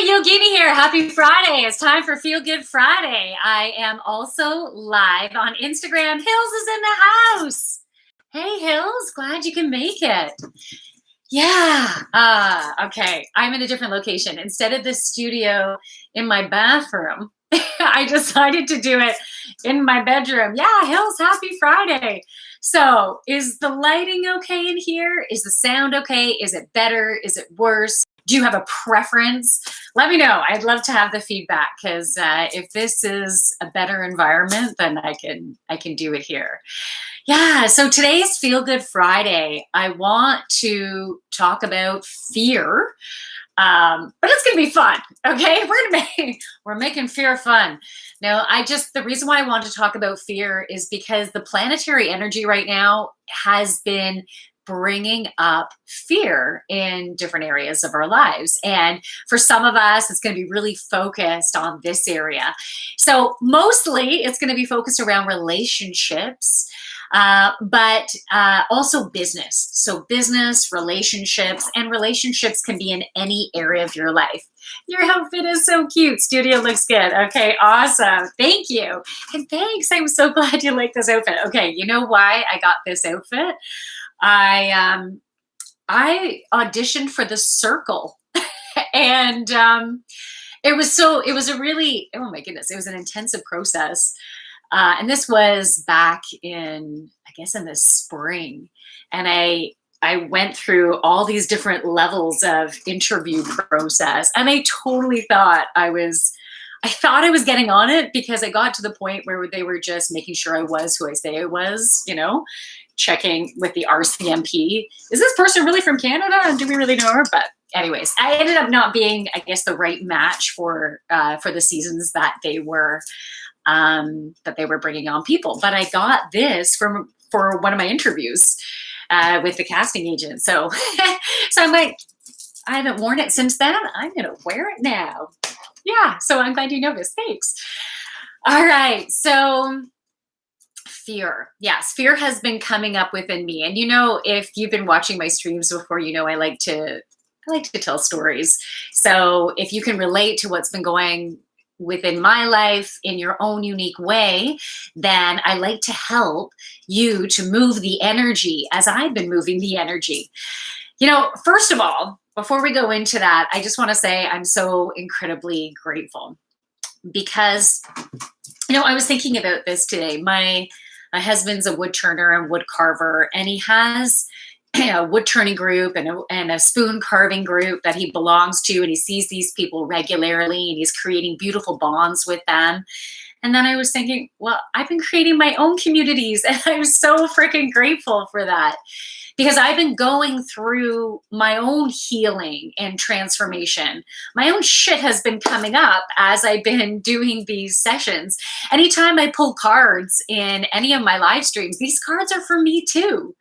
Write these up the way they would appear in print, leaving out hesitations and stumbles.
Yogini here. Happy Friday. It's time for Feel Good Friday. I am also live on Instagram. Hills is in the house. Hey, Hills. Glad you can make it. Yeah. Okay. I'm in a different location. Instead of the studio in my bathroom, I decided to do it in my bedroom. Yeah, Hills, happy Friday. So is the lighting okay in here? Is the sound okay? Is it better? Is it worse? Do you have a preference? Let me know. I'd love to have the feedback because if this is a better environment, then I can do it here. Yeah, so today's Feel Good Friday. I want to talk about fear, but it's gonna be fun. Okay, we're making fear fun. Now, the reason why I want to talk about fear is because the planetary energy right now has been bringing up fear in different areas of our lives. And for some of us, it's going to be really focused on this area. So mostly it's going to be focused around relationships, but also business. So business, relationships, and relationships can be in any area of your life. Your outfit is so cute. Studio looks good. Okay, awesome. Thank you. And thanks. I'm so glad you like this outfit. Okay, you know why I got this outfit? I auditioned for The Circle, and it was a really, oh my goodness, it was an intensive process. And this was back in, I guess, in the spring. And I went through all these different levels of interview process, and I totally thought I was getting on it because I got to the point where they were just making sure I was who I say I was, checking with the RCMP. Is this person really from Canada? And do we really know her? But anyways, I ended up not being, I guess, the right match for the seasons that they were bringing on people. But I got this for one of my interviews with the casting agent. So I'm like, I haven't worn it since then. I'm going to wear it now. Yeah. So I'm glad you noticed. Thanks. All right. So fear. Yes, fear has been coming up within me. And if you've been watching my streams before, I like to tell stories. So if you can relate to what's been going within my life in your own unique way, then I like to help you to move the energy as I've been moving the energy. First of all, before we go into that, I just want to say I'm so incredibly grateful because, I was thinking about this today. My husband's a wood turner and wood carver, and he has a wood turning group and a spoon carving group that he belongs to, and he sees these people regularly, and he's creating beautiful bonds with them. And then I was thinking, well, I've been creating my own communities, and I'm so freaking grateful for that. Because I've been going through my own healing and transformation. My own shit has been coming up as I've been doing these sessions. Anytime I pull cards in any of my live streams, these cards are for me too.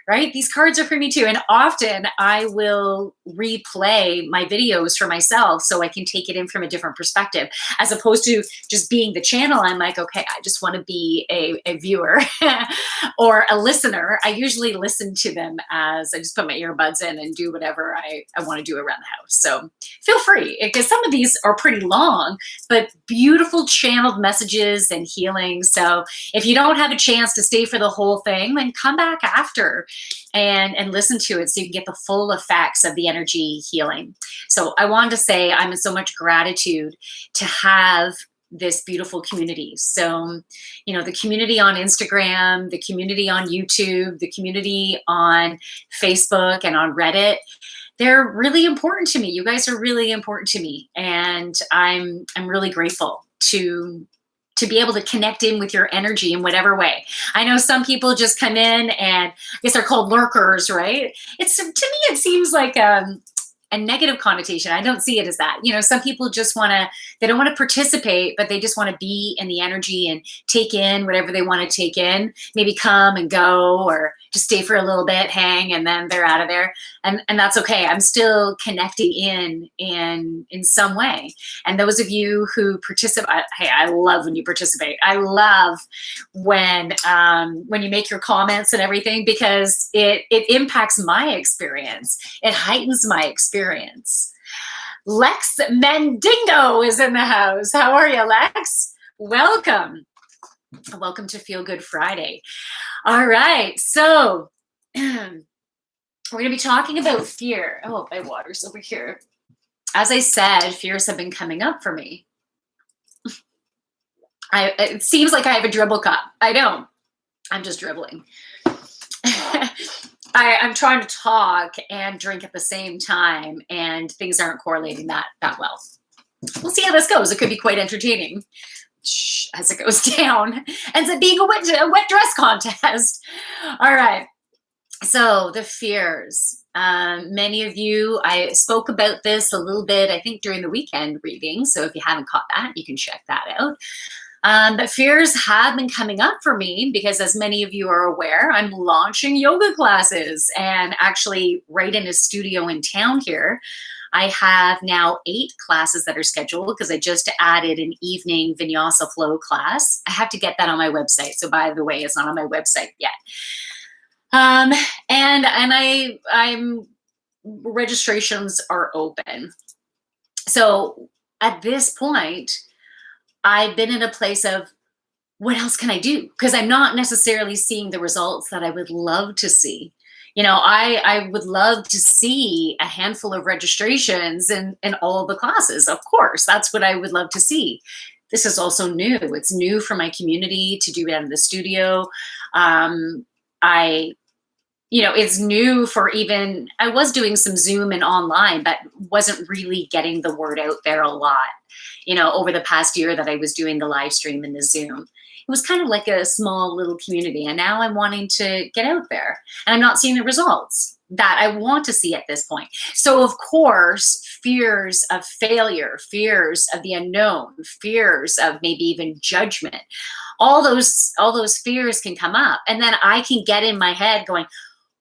Right? These cards are for me too. And often I will replay my videos for myself so I can take it in from a different perspective, as opposed to just being the channel. I'm like, okay, I just want to be a viewer or a listener. I usually listen to them as I just put my earbuds in and do whatever I want to do around the house. So feel free, because some of these are pretty long, but beautiful channeled messages and healing. So if you don't have a chance to stay for the whole thing, then come back after and listen to it so you can get the full effects of the energy healing. So I wanted to say I'm in so much gratitude to have this beautiful community. So, the community on Instagram, the community on YouTube, the community on Facebook and on Reddit, they're really important to me. You guys are really important to me. And I'm really grateful to be able to connect in with your energy in whatever way. I know some people just come in and I guess they're called lurkers, right? To me, it seems like a negative connotation. I don't see it as that. Some people just they don't want to participate, but they just want to be in the energy and take in whatever they want to take in, maybe come and go, or just stay for a little bit, hang, and then they're out of there. And that's okay. I'm still connecting in some way. And those of you who participate, hey, I love when you participate. I love when you make your comments and everything, because it impacts my experience. It heightens my experience. Lex Mandingo is in the house. How are you, Lex? Welcome. Welcome to Feel Good Friday. All right, so we're going to be talking about fear. Oh, my water's over here. As I said, fears have been coming up for me. It seems like I have a dribble cup. I don't. I'm just dribbling. I'm trying to talk and drink at the same time, and things aren't correlating that well. We'll see how this goes. It could be quite entertaining as it goes down. Ends up being a wet dress contest. All right. So the fears. Many of you, I spoke about this a little bit, I think, during the weekend reading. So if you haven't caught that, you can check that out. But fears have been coming up for me because, as many of you are aware, I'm launching yoga classes, and actually right in a studio in town here. I have now 8 classes that are scheduled because I just added an evening vinyasa flow class. I have to get that on my website. So by the way, it's not on my website yet. I'm registrations are open. So at this point, I've been in a place of, what else can I do? Because I'm not necessarily seeing the results that I would love to see. You know, I would love to see a handful of registrations in all of the classes. Of course, that's what I would love to see. This is also new. It's new for my community to do it out of the studio. It's new for even, I was doing some Zoom and online, but wasn't really getting the word out there a lot, over the past year that I was doing the live stream and the Zoom. It was kind of like a small little community. And now I'm wanting to get out there, and I'm not seeing the results that I want to see at this point. So of course, fears of failure, fears of the unknown, fears of maybe even judgment, all those fears can come up. And then I can get in my head going,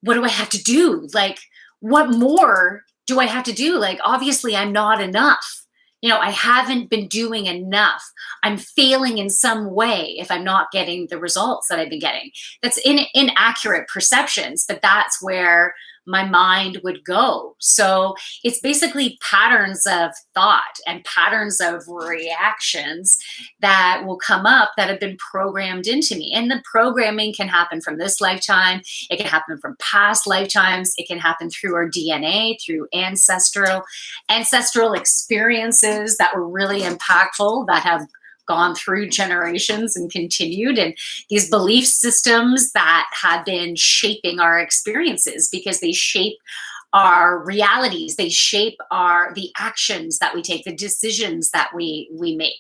what do I have to do? Like, what more do I have to do? Like, obviously I'm not enough. I haven't been doing enough. I'm failing in some way if I'm not getting the results that I've been getting. That's inaccurate perceptions, but that's where my mind would go. So it's basically patterns of thought and patterns of reactions that will come up that have been programmed into me. And the programming can happen from this lifetime. It can happen from past lifetimes. It can happen through our DNA, through ancestral experiences that were really impactful, that have gone through generations and continued, and these belief systems that have been shaping our experiences because they shape our realities. They shape the actions that we take, the decisions that we make.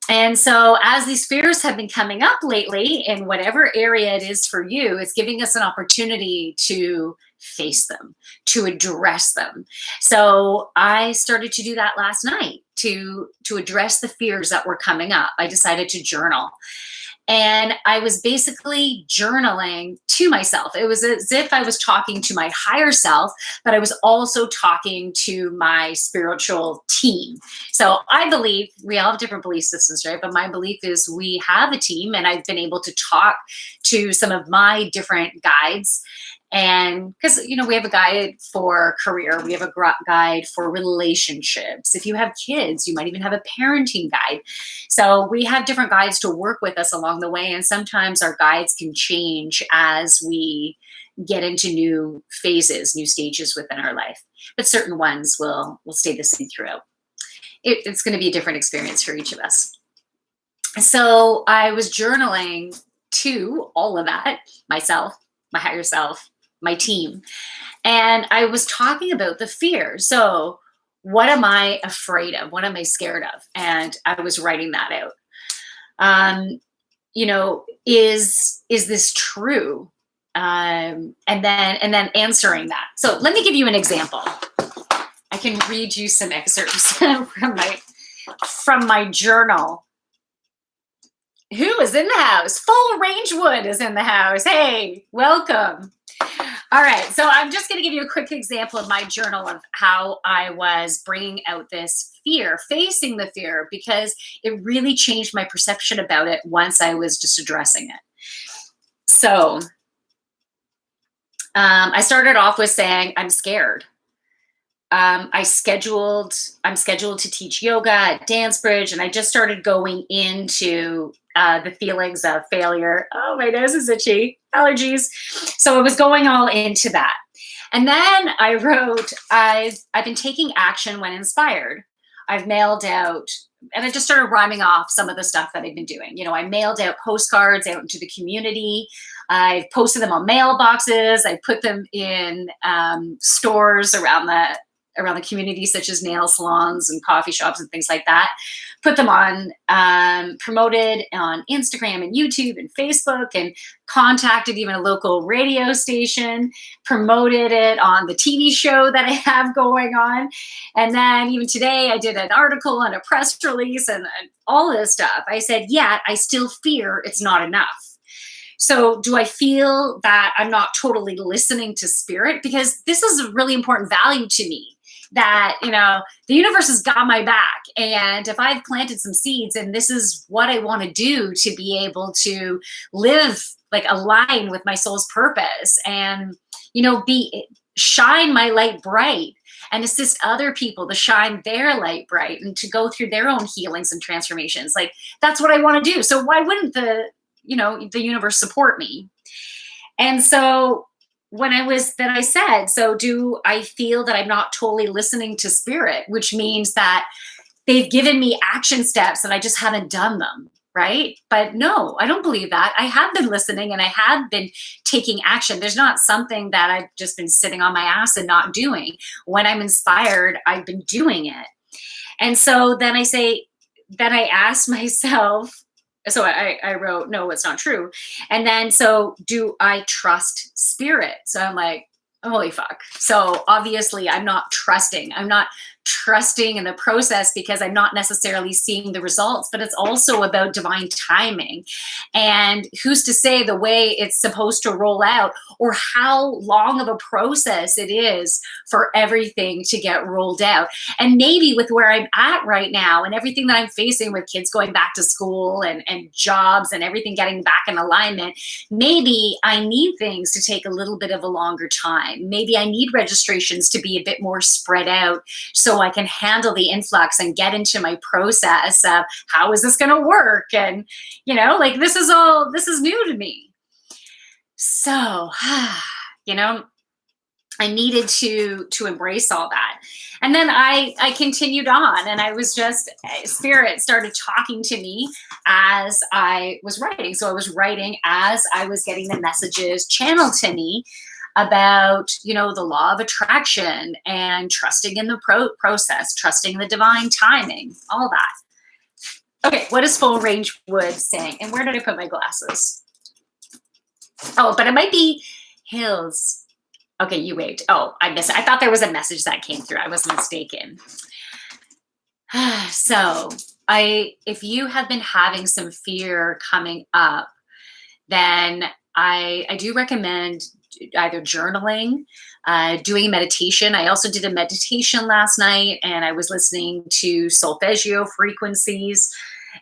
And so as these fears have been coming up lately, in whatever area it is for you, it's giving us an opportunity to face them, to address them. So I started to do that last night to address the fears that were coming up. I decided to journal. And I was basically journaling to myself. It was as if I was talking to my higher self, but I was also talking to my spiritual team. So I believe we all have different belief systems, right? But my belief is we have a team, and I've been able to talk to some of my different guides. And because, we have a guide for career, we have a guide for relationships. If you have kids, you might even have a parenting guide. So we have different guides to work with us along the way. And sometimes our guides can change as we get into new phases, new stages within our life. But certain ones will stay the same throughout. It's going to be a different experience for each of us. So I was journaling to all of that, myself, my higher self, my team. And I was talking about the fear. So what am I afraid of? What am I scared of? And I was writing that out. Is this true? And then answering that. So let me give you an example. I can read you some excerpts from my journal. Who is in the house? Full Rangewood is in the house. Hey, welcome. All right, so I'm just going to give you a quick example of my journal of how I was bringing out this fear, facing the fear, because it really changed my perception about it once I was just addressing it. So I started off with saying, I'm scared. I'm scheduled to teach yoga at Dancebridge, and I just started going into the feelings of failure. Oh, my nose is itchy, allergies. So I was going all into that. And then I wrote, I've been taking action when inspired. I've mailed out, and I just started rhyming off some of the stuff that I've been doing. I mailed out postcards out into the community. I've posted them on mailboxes. I put them in stores around the community, such as nail salons and coffee shops and things like that. Put them on, promoted on Instagram and YouTube and Facebook, and contacted even a local radio station, promoted it on the TV show that I have going on. And then even today I did an article and a press release and all this stuff. I said, yet I still fear it's not enough. So do I feel that I'm not totally listening to spirit? Because this is a really important value to me, that, the universe has got my back. And if I've planted some seeds and this is what I want to do to be able to live, like, align with my soul's purpose and, shine my light bright and assist other people to shine their light bright and to go through their own healings and transformations. Like, that's what I want to do. So why wouldn't the universe support me? And so then I said, so do I feel that I'm not totally listening to spirit, which means that they've given me action steps and I just haven't done them, right? But no, I don't believe that. I have been listening and I have been taking action. There's not something that I've just been sitting on my ass and not doing. When I'm inspired, I've been doing it. And so then I asked myself, so I wrote, no, it's not true. And then, so do I trust spirit? So I'm like, holy fuck. So obviously I'm not trusting. I'm not trusting in the process because I'm not necessarily seeing the results, but it's also about divine timing. And who's to say the way it's supposed to roll out or how long of a process it is for everything to get rolled out. And maybe with where I'm at right now and everything that I'm facing with kids going back to school and jobs and everything getting back in alignment, maybe I need things to take a little bit of a longer time. Maybe I need registrations to be a bit more spread out so I can handle the influx and get into my process of how is this going to work? And, this is new to me. So, I needed to embrace all that. And then I continued on, and I was just, spirit started talking to me as I was writing. So I was writing as I was getting the messages channeled to me about, the law of attraction and trusting in the process, trusting the divine timing, all that. Okay, what is Full Range Wood saying? And where did I put my glasses? Oh, but it might be hills. Okay, you waved. Oh, I missed it. I thought there was a message that came through. I was mistaken. So if you have been having some fear coming up, then I do recommend either journaling, doing meditation. I also did a meditation last night, and I was listening to solfeggio frequencies.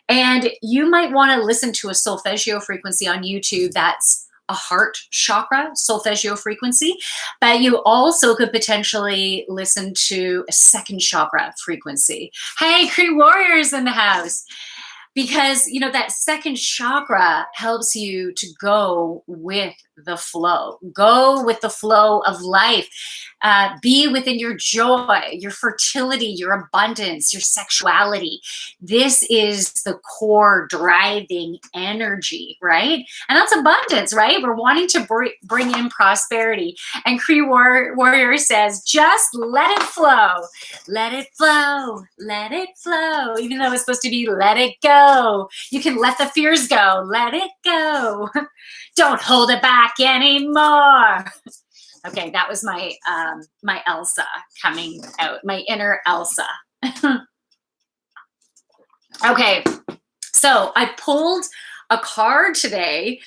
And you might want to listen to a solfeggio frequency on YouTube that's a heart chakra solfeggio frequency, but you also could potentially listen to a second chakra frequency. Hey, Cree Warriors in the house. Because, that second chakra helps you to go with the flow. Go with the flow of life. Be within your joy, your fertility, your abundance, your sexuality. This is the core driving energy, right? And that's abundance, right? We're wanting to bring in prosperity. And Cree Warrior says, just let it flow. Let it flow. Let it flow. Even though it's supposed to be let it go. You can let the fears go. Let it go. Don't hold it back anymore. Okay, that was my my Elsa coming out, my inner Elsa. Okay, so I pulled a card today.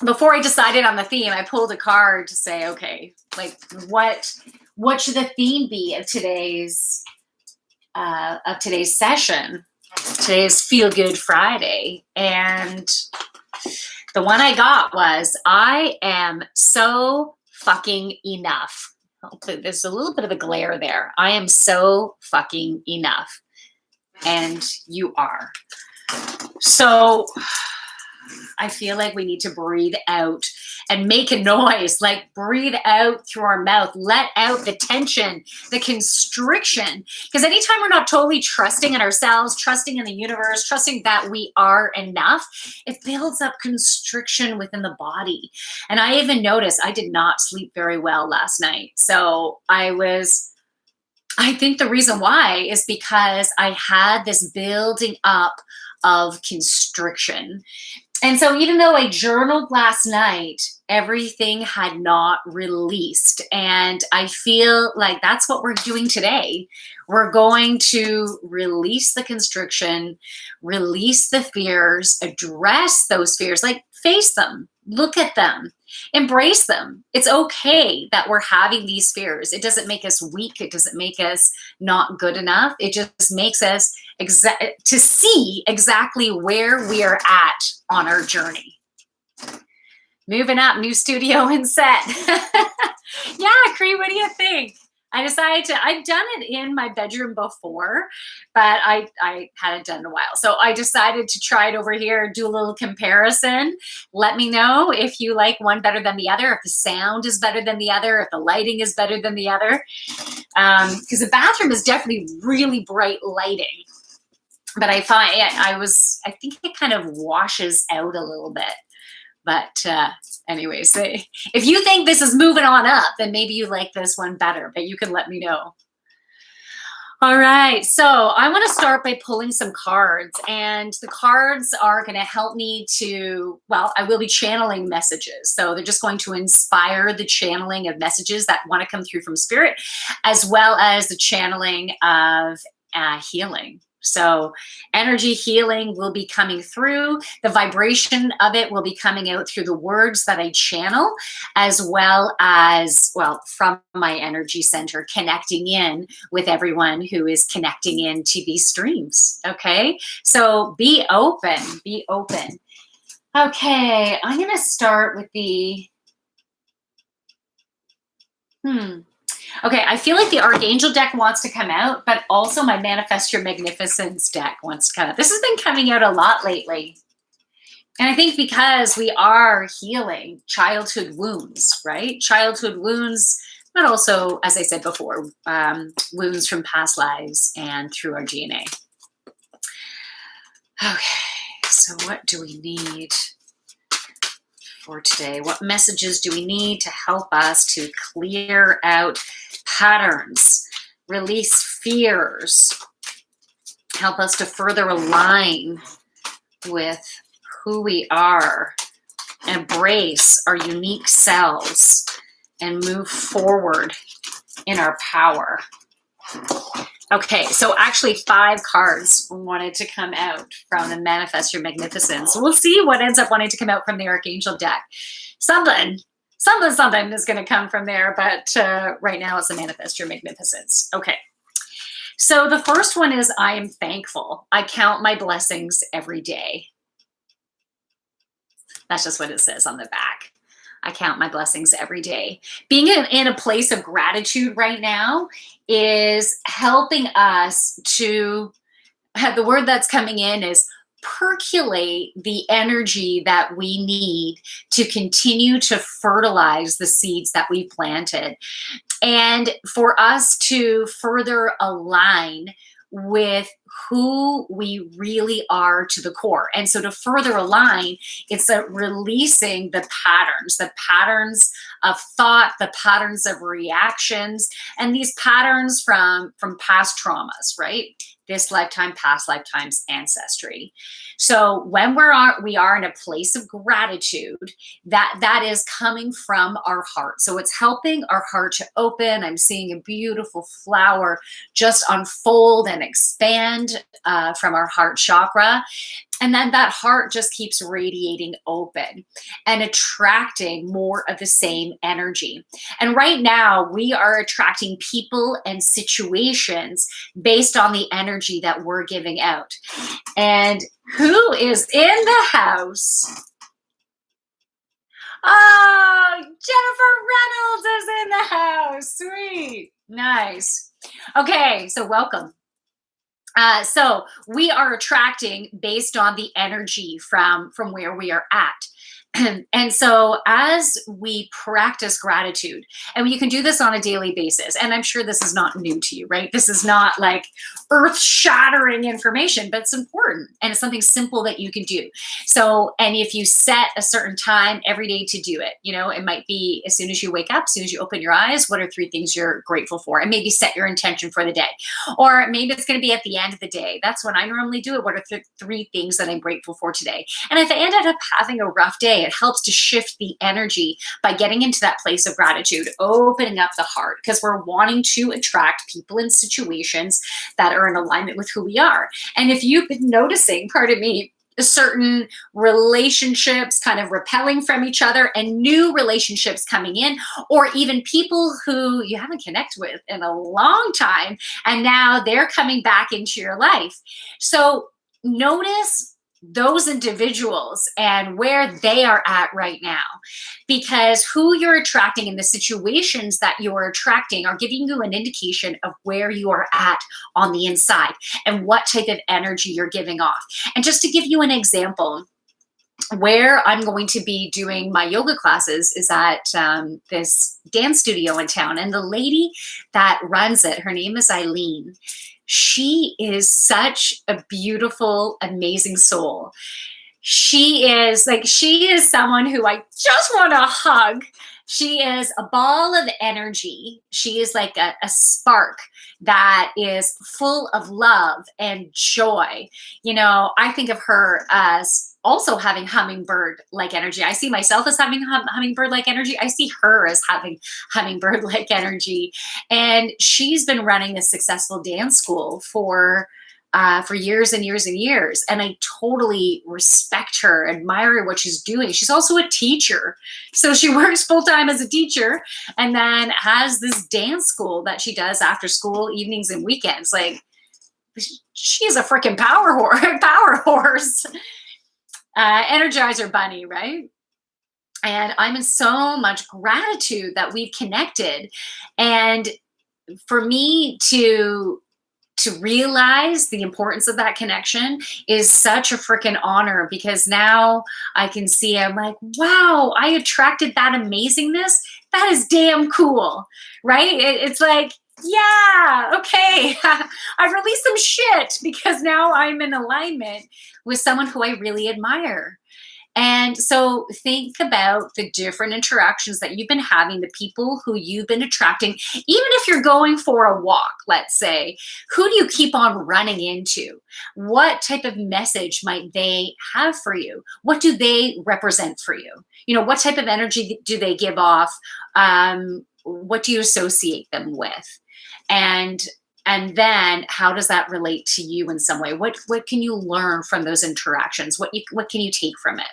Before I decided on the theme, I pulled a card to say, okay, like what should the theme be of today's session? Today's Feel Good Friday, and the one I got was, I am so fucking enough. There's a little bit of a glare there. I am so fucking enough. And you are. So I feel like we need to breathe out and make a noise, like breathe out through our mouth, let out the tension, the constriction. Because anytime we're not totally trusting in ourselves, trusting in the universe, trusting that we are enough, it builds up constriction within the body. And I even noticed I did not sleep very well last night. So I think the reason why is because I had this building up of constriction. And so even though I journaled last night, everything had not released. And I feel like that's what we're doing today. We're going to release the constriction, release the fears, address those fears, like face them, look at them, embrace them. It's okay that we're having these fears. It doesn't make us weak. It doesn't make us not good enough. It just makes us to see exactly where we are at on our journey. Moving up, new studio and set. Yeah, Cree, what do you think? I decided I've done it in my bedroom before, but I hadn't done it in a while. So I decided to try it over here, do a little comparison. Let me know if you like one better than the other, if the sound is better than the other, if the lighting is better than the other. Because the bathroom is definitely really bright lighting. But I find I think it kind of washes out a little bit. But anyways, if you think this is moving on up, then maybe you like this one better, but you can let me know. All right, so I want to start by pulling some cards, and the cards are going to help me to, well, I will be channeling messages. So they're just going to inspire the channeling of messages that want to come through from spirit, as well as the channeling of healing. So energy healing will be coming through. The vibration of it will be coming out through the words that I channel, as well as, well, from my energy center, connecting in with everyone who is connecting into these streams. Okay, so be open, be open. Okay, I'm going to start with the, Okay, I feel like the Archangel deck wants to come out, but also my Manifest Your Magnificence deck wants to come out. This has been coming out a lot lately. And I think because we are healing childhood wounds, right? Childhood wounds, but also, as I said before, wounds from past lives and through our DNA. Okay, so what do we need for today? What messages do we need to help us to clear out patterns, release fears, help us to further align with who we are, embrace our unique selves, and move forward in our power? Okay, so actually 5 cards wanted to come out from the Manifest Your Magnificence. We'll see what ends up wanting to come out from the Archangel deck. Something is going to come from there, but right now it's the Manifest Your Magnificence. Okay, so the first one is I am thankful. I count my blessings every day. That's just what it says on the back. I count my blessings every day. Being in a place of gratitude right now is helping us to, the word that's coming in is percolate the energy that we need to continue to fertilize the seeds that we planted. And for us to further align with who we really are to the core. And so to further align, it's releasing the patterns of thought, the patterns of reactions, and these patterns from past traumas, right? This lifetime, past lifetimes, ancestry. So when we are in a place of gratitude, that is coming from our heart. So it's helping our heart to open. I'm seeing a beautiful flower just unfold and expand from our heart chakra. And then that heart just keeps radiating open and attracting more of the same energy. And right now we are attracting people and situations based on the energy that we're giving out. And who is in the house? Oh, Jennifer Reynolds is in the house. Sweet. Nice. Okay, so welcome. So we are attracting based on the energy from where we are at. And so as we practice gratitude, and you can do this on a daily basis, and I'm sure this is not new to you, right? This is not like earth shattering information, but it's important and it's something simple that you can do. So, and if you set a certain time every day to do it, it might be as soon as you wake up, as soon as you open your eyes, what are 3 things you're grateful for? And maybe set your intention for the day. Or maybe it's going to be at the end of the day. That's when I normally do it. What are 3 things that I'm grateful for today? And if I ended up having a rough day, it helps to shift the energy by getting into that place of gratitude, opening up the heart, because we're wanting to attract people and situations that are in alignment with who we are. And if you've been noticing, pardon me, certain relationships kind of repelling from each other and new relationships coming in, or even people who you haven't connected with in a long time, and now they're coming back into your life. So notice those individuals and where they are at right now, because who you're attracting and the situations that you're attracting are giving you an indication of where you are at on the inside and what type of energy you're giving off. And just to give you an example, where I'm going to be doing my yoga classes is at this dance studio in town. And the lady that runs it, her name is Eileen. She is such a beautiful, amazing soul. She is someone who I just want to hug. She is a ball of energy. She is like a spark that is full of love and joy. I think of her as also having hummingbird-like energy. I see myself as having hummingbird-like energy. I see her as having hummingbird-like energy. And she's been running a successful dance school for years and years and years. And I totally respect her, admire what she's doing. She's also a teacher. So she works full-time as a teacher and then has this dance school that she does after school, evenings and weekends. Like, she's a freaking power horse. Energizer bunny, right? And I'm in so much gratitude that we've connected. And for me to realize the importance of that connection is such a freaking honor, because now I can see, I'm like, wow, I attracted that amazingness. That is damn cool, right? It's like, yeah, okay, I've released some shit because now I'm in alignment with someone who I really admire. And so think about the different interactions that you've been having, the people who you've been attracting. Even if you're going for a walk, let's say, who do you keep on running into? What type of message might they have for you? What do they represent for you? What type of energy do they give off? What do you associate them with? And then how does that relate to you in some way? What can you learn from those interactions? What can you take from it?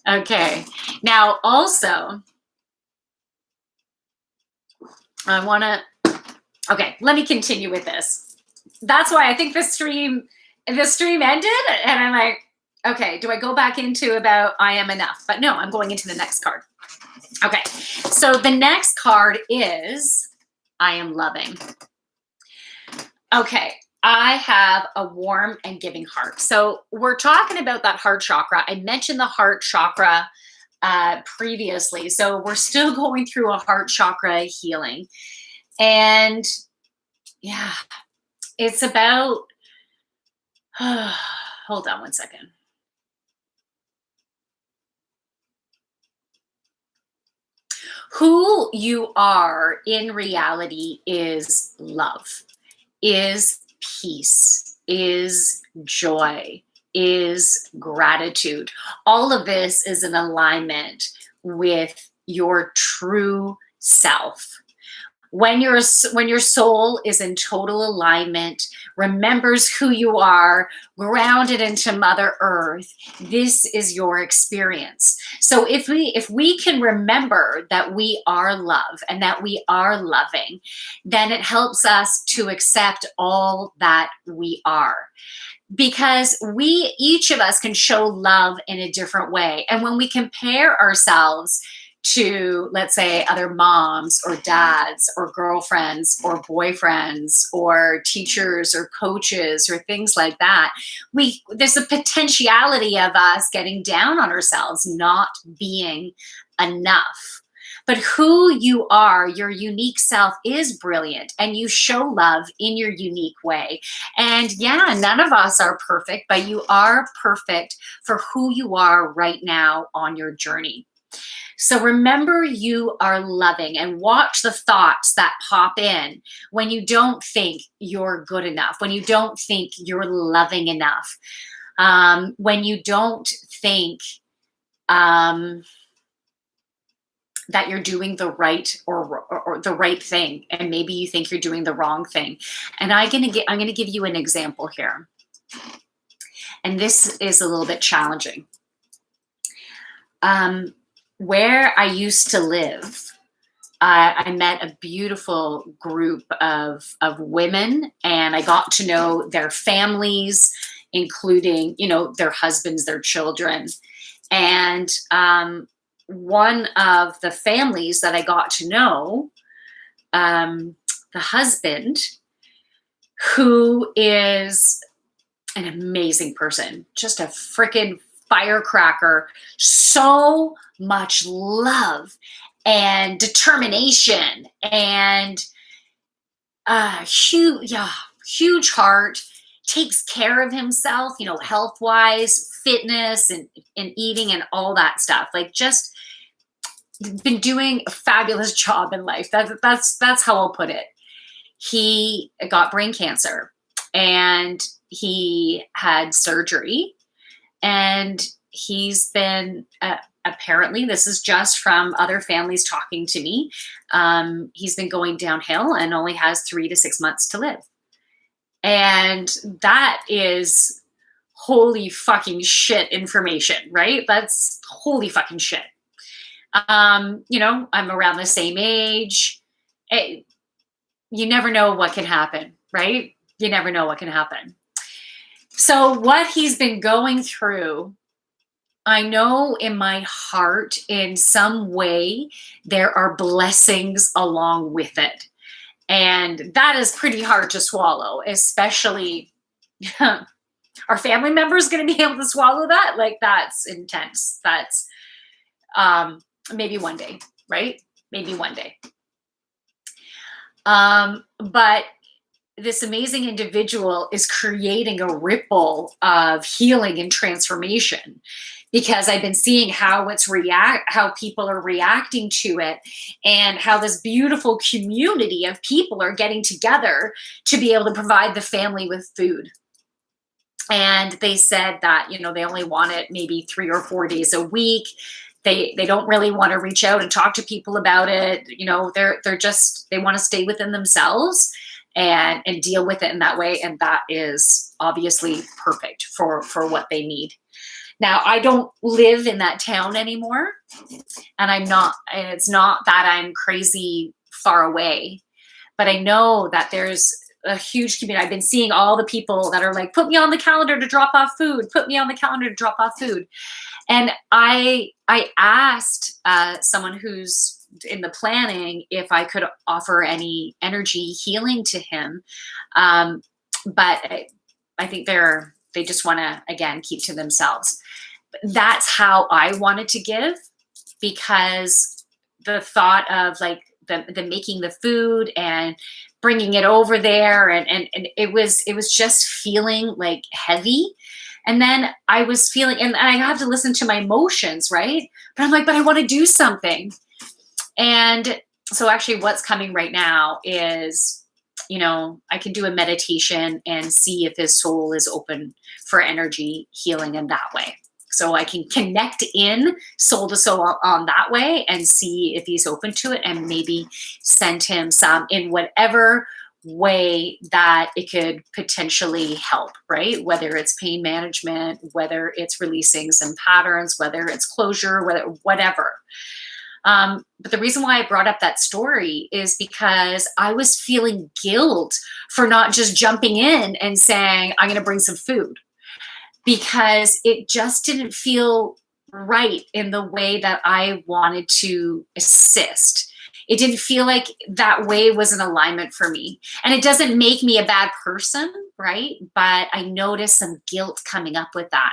Okay. Now, also, okay, let me continue with this. That's why I think the stream ended, and I'm like, okay, do I go back into about I am enough? But no, I'm going into the next card. Okay. So the next card is I am loving. Okay. I have a warm and giving heart. So we're talking about that heart chakra. I mentioned the heart chakra previously. So we're still going through a heart chakra healing. And yeah, it's about, hold on one second. Who you are in reality is love, is peace, is joy, is gratitude. All of this is in alignment with your true self. When your soul is in total alignment, remembers who you are, grounded into Mother Earth, this is your experience. So if we can remember that we are love and that we are loving, then it helps us to accept all that we are, because we each of us can show love in a different way. And when we compare ourselves to, let's say, other moms or dads or girlfriends or boyfriends or teachers or coaches or things like that, we there's a potentiality of us getting down on ourselves, not being enough. But who you are, your unique self, is brilliant, and you show love in your unique way. And yeah, none of us are perfect, but you are perfect for who you are right now on your journey. So remember, you are loving, and watch the thoughts that pop in when you don't think you're good enough, when you don't think you're loving enough, when you don't think that you're doing the right or the right thing, and maybe you think you're doing the wrong thing. And I'm gonna give you an example here, and this is a little bit challenging. Where I used to live, I met a beautiful group of women, and I got to know their families, including, their husbands, their children. And one of the families that I got to know, the husband, who is an amazing person, just a freaking firecracker, so much love and determination and huge heart, takes care of himself, health wise, fitness and eating and all that stuff. Like, just been doing a fabulous job in life. That's how I'll put it. He got brain cancer, and he had surgery, and he's been apparently, this is just from other families talking to me, he's been going downhill and only has 3 to 6 months to live. And that is holy fucking shit information, right? That's holy fucking shit. I'm around the same age. You never know what can happen, right? You never know what can happen. So what he's been going through, I know in my heart, in some way, there are blessings along with it. And that is pretty hard to swallow, especially our family members going to be able to swallow that. Like, that's intense. That's maybe one day, right? Maybe one day. But this amazing individual is creating a ripple of healing and transformation, because I've been seeing how people are reacting to it, and how this beautiful community of people are getting together to be able to provide the family with food. And they said that, they only want it maybe 3 or 4 days a week. They don't really want to reach out and talk to people about it. They want to stay within themselves and deal with it in that way. And that is obviously perfect for what they need. Now, I don't live in that town anymore, and it's not that I'm crazy far away, but I know that there's a huge community. I've been seeing all the people that are like, put me on the calendar to drop off food, put me on the calendar to drop off food. And I asked someone who's in the planning if I could offer any energy healing to him. But I think they just want to, again, keep to themselves. That's how I wanted to give, because the thought of like the making the food and bringing it over there, and it was just feeling like heavy. And then I was feeling, and I have to listen to my emotions, right? But I'm like, but I want to do something. And so actually what's coming right now is, I can do a meditation and see if his soul is open for energy healing in that way. So I can connect in soul to soul on that way and see if he's open to it, and maybe send him some in whatever way that it could potentially help, right? Whether it's pain management, whether it's releasing some patterns, whether it's closure, whatever. But the reason why I brought up that story is because I was feeling guilt for not just jumping in and saying, I'm going to bring some food, because it just didn't feel right in the way that I wanted to assist. It didn't feel like that way was an alignment for me. And it doesn't make me a bad person, right? But I noticed some guilt coming up with that.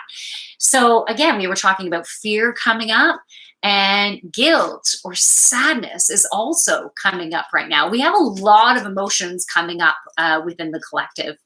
So again, we were talking about fear coming up, and guilt or sadness is also coming up right now. We have a lot of emotions coming up within the collective.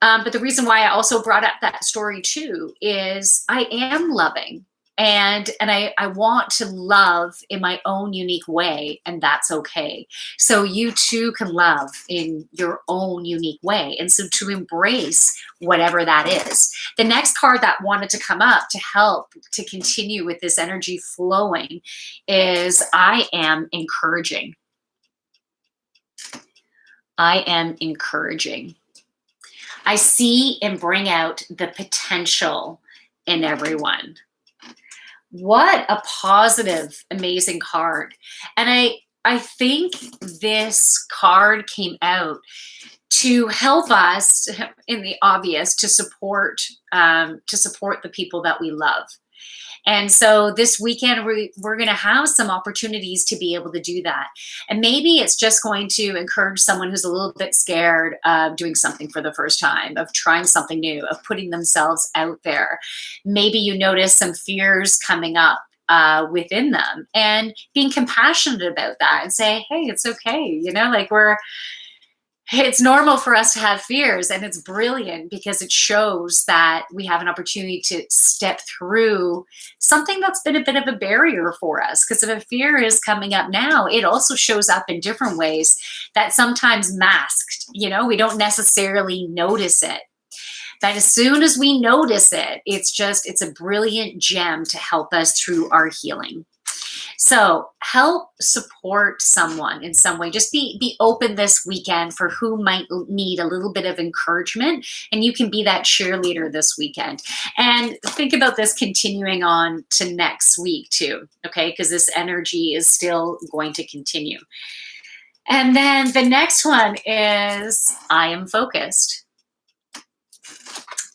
But the reason why I also brought up that story too is I am loving, and I want to love in my own unique way, and that's okay. So you too can love in your own unique way. And so to embrace whatever that is. The next card that wanted to come up to help to continue with this energy flowing is I am encouraging. I am encouraging. I see and bring out the potential in everyone. What a positive, amazing card. And I think this card came out to help us, in the obvious, to support the people that we love. And so this weekend, we're going to have some opportunities to be able to do that. And maybe it's just going to encourage someone who's a little bit scared of doing something for the first time, of trying something new, of putting themselves out there. Maybe you notice some fears coming up within them, and being compassionate about that and say, hey, it's okay. You know, like it's normal for us to have fears, and it's brilliant because it shows that we have an opportunity to step through something that's been a bit of a barrier for us. Because if a fear is coming up now, it also shows up in different ways that sometimes masked, you know, we don't necessarily notice it. But as soon as we notice it, it's a brilliant gem to help us through our healing. So help support someone in some way. Just be open this weekend for who might need a little bit of encouragement, and you can be that cheerleader this weekend. And think about this continuing on to next week too, okay? Because this energy is still going to continue. And then the next one is I am focused.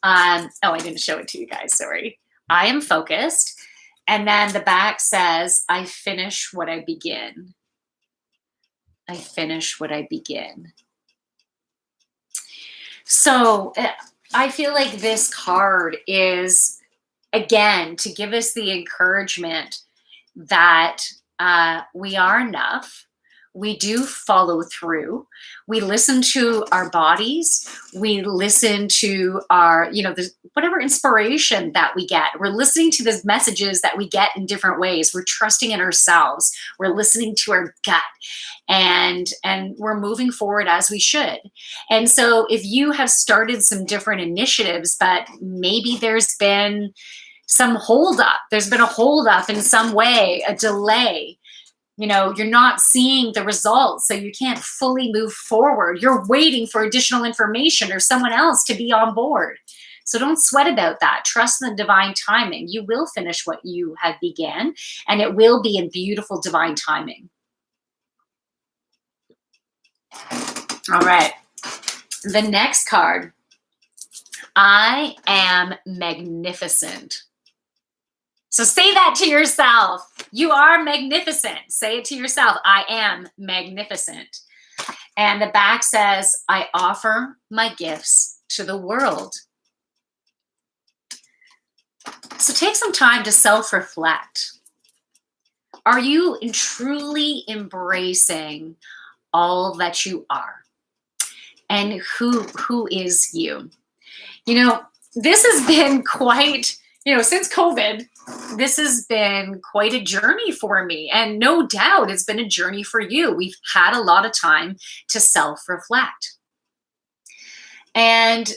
I didn't show it to you guys, sorry. I am focused. And then the back says, I finish what I begin. I finish what I begin. So I feel like this card is, again, to give us the encouragement that we are enough. We do follow through. We listen to our bodies. We listen to our, whatever inspiration that we get. We're listening to the messages that we get in different ways. We're trusting in ourselves. We're listening to our gut, and we're moving forward as we should. And so if you have started some different initiatives, but maybe there's been some holdup, there's been a holdup in some way, a delay, you're not seeing the results, so you can't fully move forward. You're waiting for additional information or someone else to be on board. So don't sweat about that. Trust in the divine timing. You will finish what you have began, and it will be in beautiful divine timing. All right. The next card. I am magnificent. So say that to yourself. You are magnificent. Say it to yourself. I am magnificent. And the back says, I offer my gifts to the world. So take some time to self-reflect. Are you truly embracing all that you are? And who is you? This has been quite, since COVID, this has been quite a journey for me. And no doubt it's been a journey for you. We've had a lot of time to self-reflect. And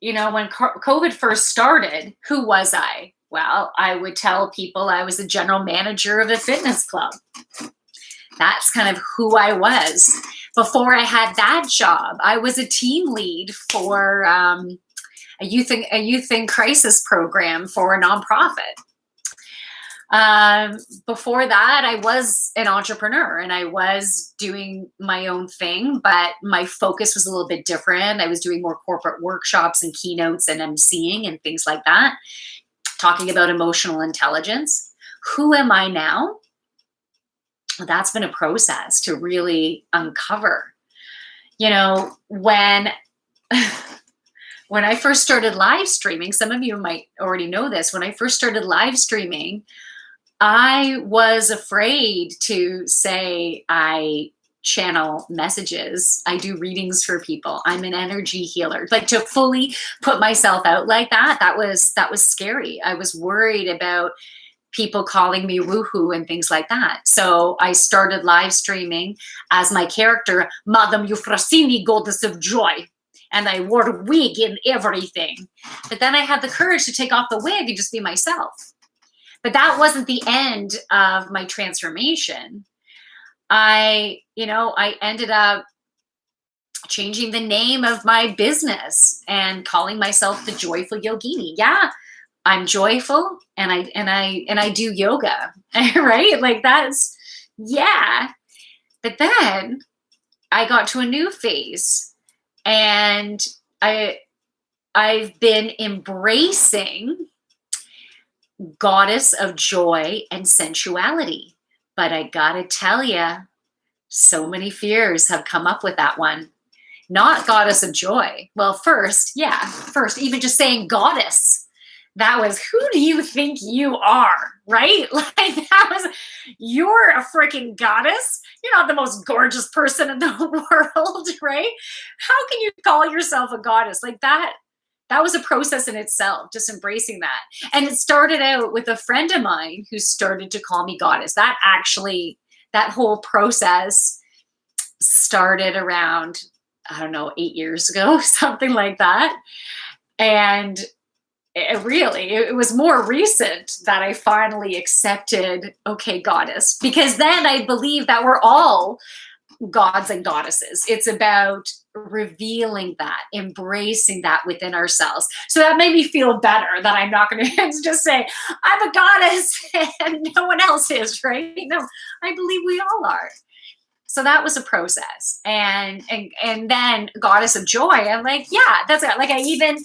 when COVID first started, who was I? Well, I would tell people I was the general manager of a fitness club. That's kind of who I was. Before I had that job, I was a team lead for a youth in crisis program for a nonprofit. Before that, I was an entrepreneur and I was doing my own thing, but my focus was a little bit different. I was doing more corporate workshops and keynotes and emceeing and things like that, talking about emotional intelligence. Who am I now? Well, that's been a process to really uncover. When when I first started live streaming, some of you might already know this, when I first started live streaming, I was afraid to say I channel messages. I do readings for people. I'm an energy healer. Like, to fully put myself out like that was scary. I was worried about people calling me woohoo and things like that. So I started live streaming as my character, Madame Euphrosyne, Goddess of Joy. And I wore a wig and everything. But then I had the courage to take off the wig and just be myself. But that wasn't the end of my transformation. I ended up changing the name of my business and calling myself the Joyful Yogini. Yeah, I'm joyful and I do yoga, right? Like, that's, yeah. But then I got to a new phase and I've been embracing goddess of joy and sensuality. But I gotta tell you, so many fears have come up with that one. Not goddess of joy. Well, first, even just saying goddess, that was, who do you think you are, right? Like, that was, you're a freaking goddess. You're not the most gorgeous person in the world, right? How can you call yourself a goddess? Like, that was a process in itself, just embracing that. And it started out with a friend of mine who started to call me goddess. That whole process started around, I don't know, 8 years ago, something like that. And it was more recent that I finally accepted, okay, goddess, because then I believe that we're all gods and goddesses. It's about revealing that, embracing that within ourselves. So that made me feel better that I'm not going to just say I'm a goddess and no one else is, right? No, I believe we all are. So that was a process. And then goddess of joy, I'm like, yeah, that's it. Like, I even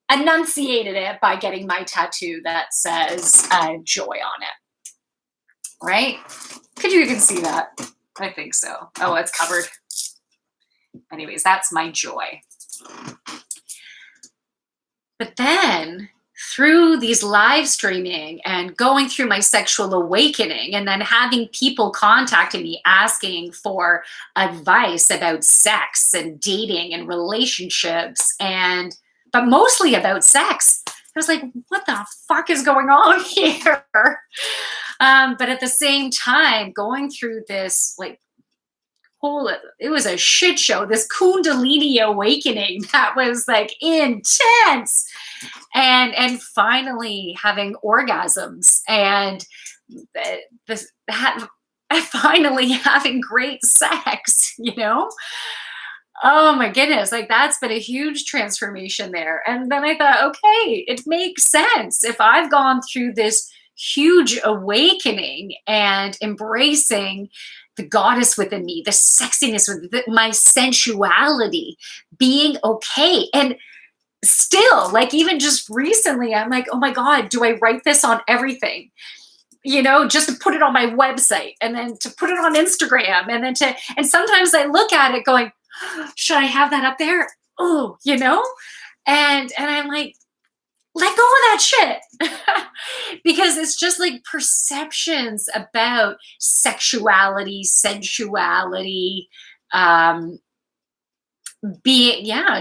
enunciated it by getting my tattoo that says joy on it. Right? Could you even see that? I think so. Oh, it's covered. Anyways, that's my joy. But then through these live streaming and going through my sexual awakening and then having people contacting me asking for advice about sex and dating and relationships, but mostly about sex, I was like, what the fuck is going on here? But at the same time, going through this, like, it was a shit show, this Kundalini awakening that was like intense, and finally having orgasms and finally having great sex, Oh my goodness, like, that's been a huge transformation there. And then I thought, okay, it makes sense. If I've gone through this huge awakening and embracing the goddess within me, the sexiness, my sensuality, being okay. And still, like, even just recently, I'm like, oh my God, do I write this on everything? Just to put it on my website and then to put it on Instagram and sometimes I look at it going, should I have that up there? Oh, and I'm like, let go of that shit. Because it's just like perceptions about sexuality, sensuality,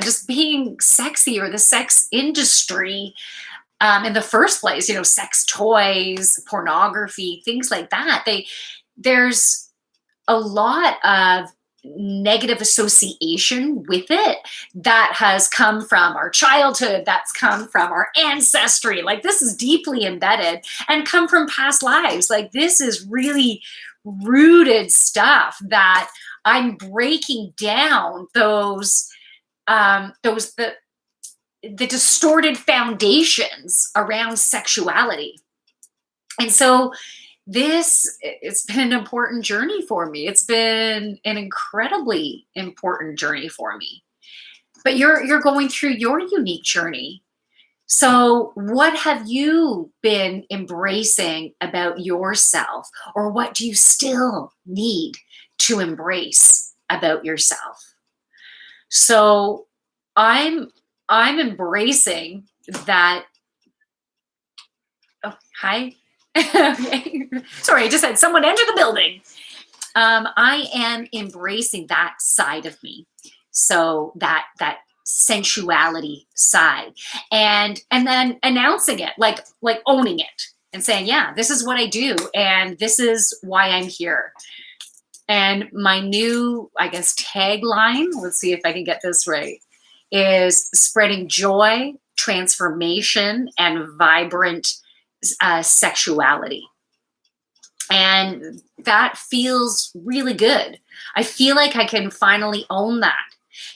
just being sexy, or the sex industry in the first place, sex toys, pornography, things like that. There's a lot of negative association with it that has come from our childhood, that's come from our ancestry. Like, this is deeply embedded and come from past lives. Like, this is really rooted stuff that I'm breaking down the distorted foundations around sexuality. And so it's been an important journey for me. It's been an incredibly important journey for me. But you're going through your unique journey. So what have you been embracing about yourself, or what do you still need to embrace about yourself? So I'm embracing that. Oh, hi. Okay. Sorry, I just had someone enter the building. I am embracing that side of me. So that sensuality side, and then announcing it, like owning it and saying, yeah, this is what I do, and this is why I'm here. And my new, I guess, tagline, let's see if I can get this right, is spreading joy, transformation, and vibrant sexuality. And that feels really good. I feel like I can finally own that.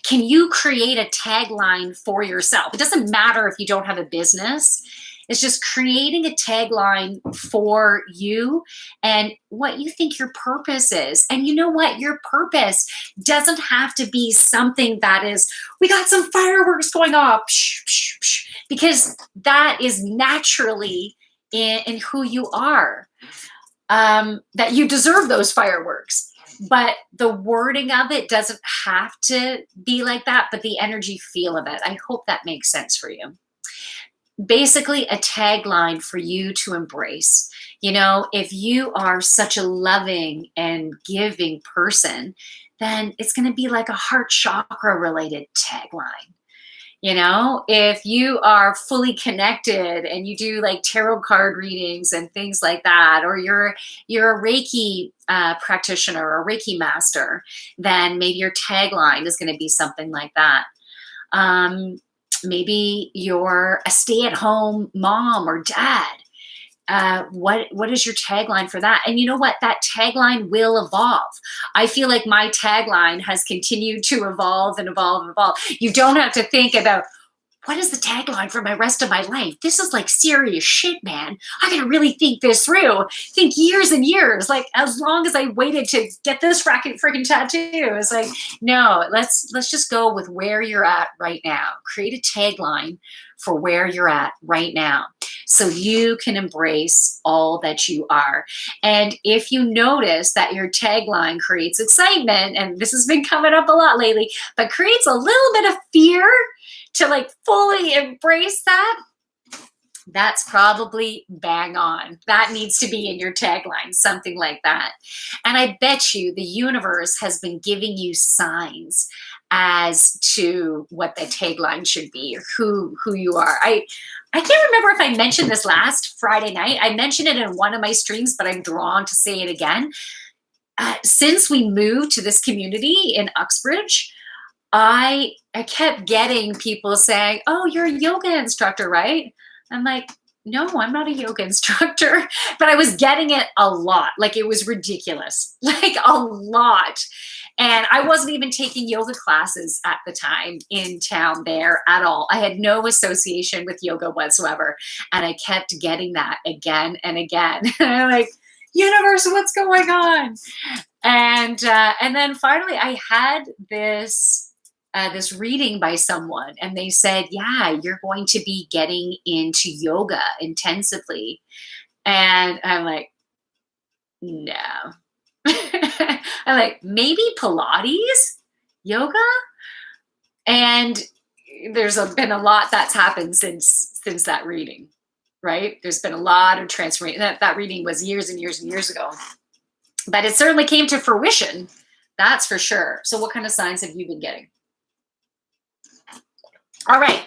Can you create a tagline for yourself? It doesn't matter if you don't have a business. It's just creating a tagline for you and what you think your purpose is. And you know what? Your purpose doesn't have to be something that is, we got some fireworks going off, because that is naturally in who you are, that you deserve those fireworks. But the wording of it doesn't have to be like that, but the energy feel of it. I hope that makes sense for you. Basically, a tagline for you to embrace. You know, if you are such a loving and giving person, then it's going to be like a heart chakra related tagline. You know, if you are fully connected and you do like tarot card readings and things like that, or you're a Reiki practitioner or Reiki master, then maybe your tagline is going to be something like that. Maybe you're a stay-at-home mom or dad. What is your tagline for that? And you know what? That tagline will evolve. I feel like my tagline has continued to evolve and evolve and evolve. You don't have to think about, what is the tagline for my rest of my life? This is like serious shit, man. I gotta really think this through. Think years and years. Like, as long as I waited to get this freaking tattoo, it's like, no, let's just go with where you're at right now. Create a tagline for where you're at right now, so you can embrace all that you are. And if you notice that your tagline creates excitement, and this has been coming up a lot lately, but creates a little bit of fear to like fully embrace that, that's probably bang on. That needs to be in your tagline, something like that. And I bet you the universe has been giving you signs as to what the tagline should be, or who you are. I can't remember if I mentioned this last Friday night. I mentioned it in one of my streams, but I'm drawn to say it again. Since we moved to this community in Uxbridge, I kept getting people saying, oh, you're a yoga instructor, right? I'm like, no, I'm not a yoga instructor. But I was getting it a lot. Like, it was ridiculous, like a lot. And I wasn't even taking yoga classes at the time in town there at all. I had no association with yoga whatsoever. And I kept getting that again and again. And I'm like, universe, what's going on? And then finally I had this reading by someone, and they said, yeah, you're going to be getting into yoga intensively. And I'm like, no. I'm like, maybe Pilates, yoga? And there's been a lot that's happened since that reading, right? There's been a lot of transformation. That reading was years and years and years ago. But it certainly came to fruition, that's for sure. So what kind of signs have you been getting? All right.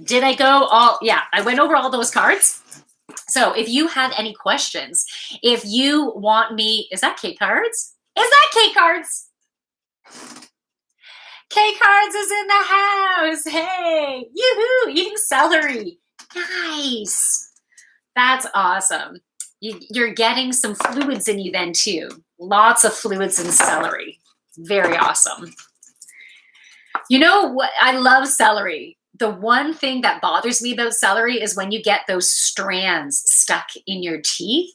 Did I go all? Yeah, I went over all those cards. So if you have any questions, if you want me, is that K cards? Is that K cards? K Cards is in the house. Hey, yoo-hoo, eating celery. Nice. That's awesome. You're getting some fluids in you then too. Lots of fluids in celery. Very awesome. You know what? I love celery. The one thing that bothers me about celery is when you get those strands stuck in your teeth.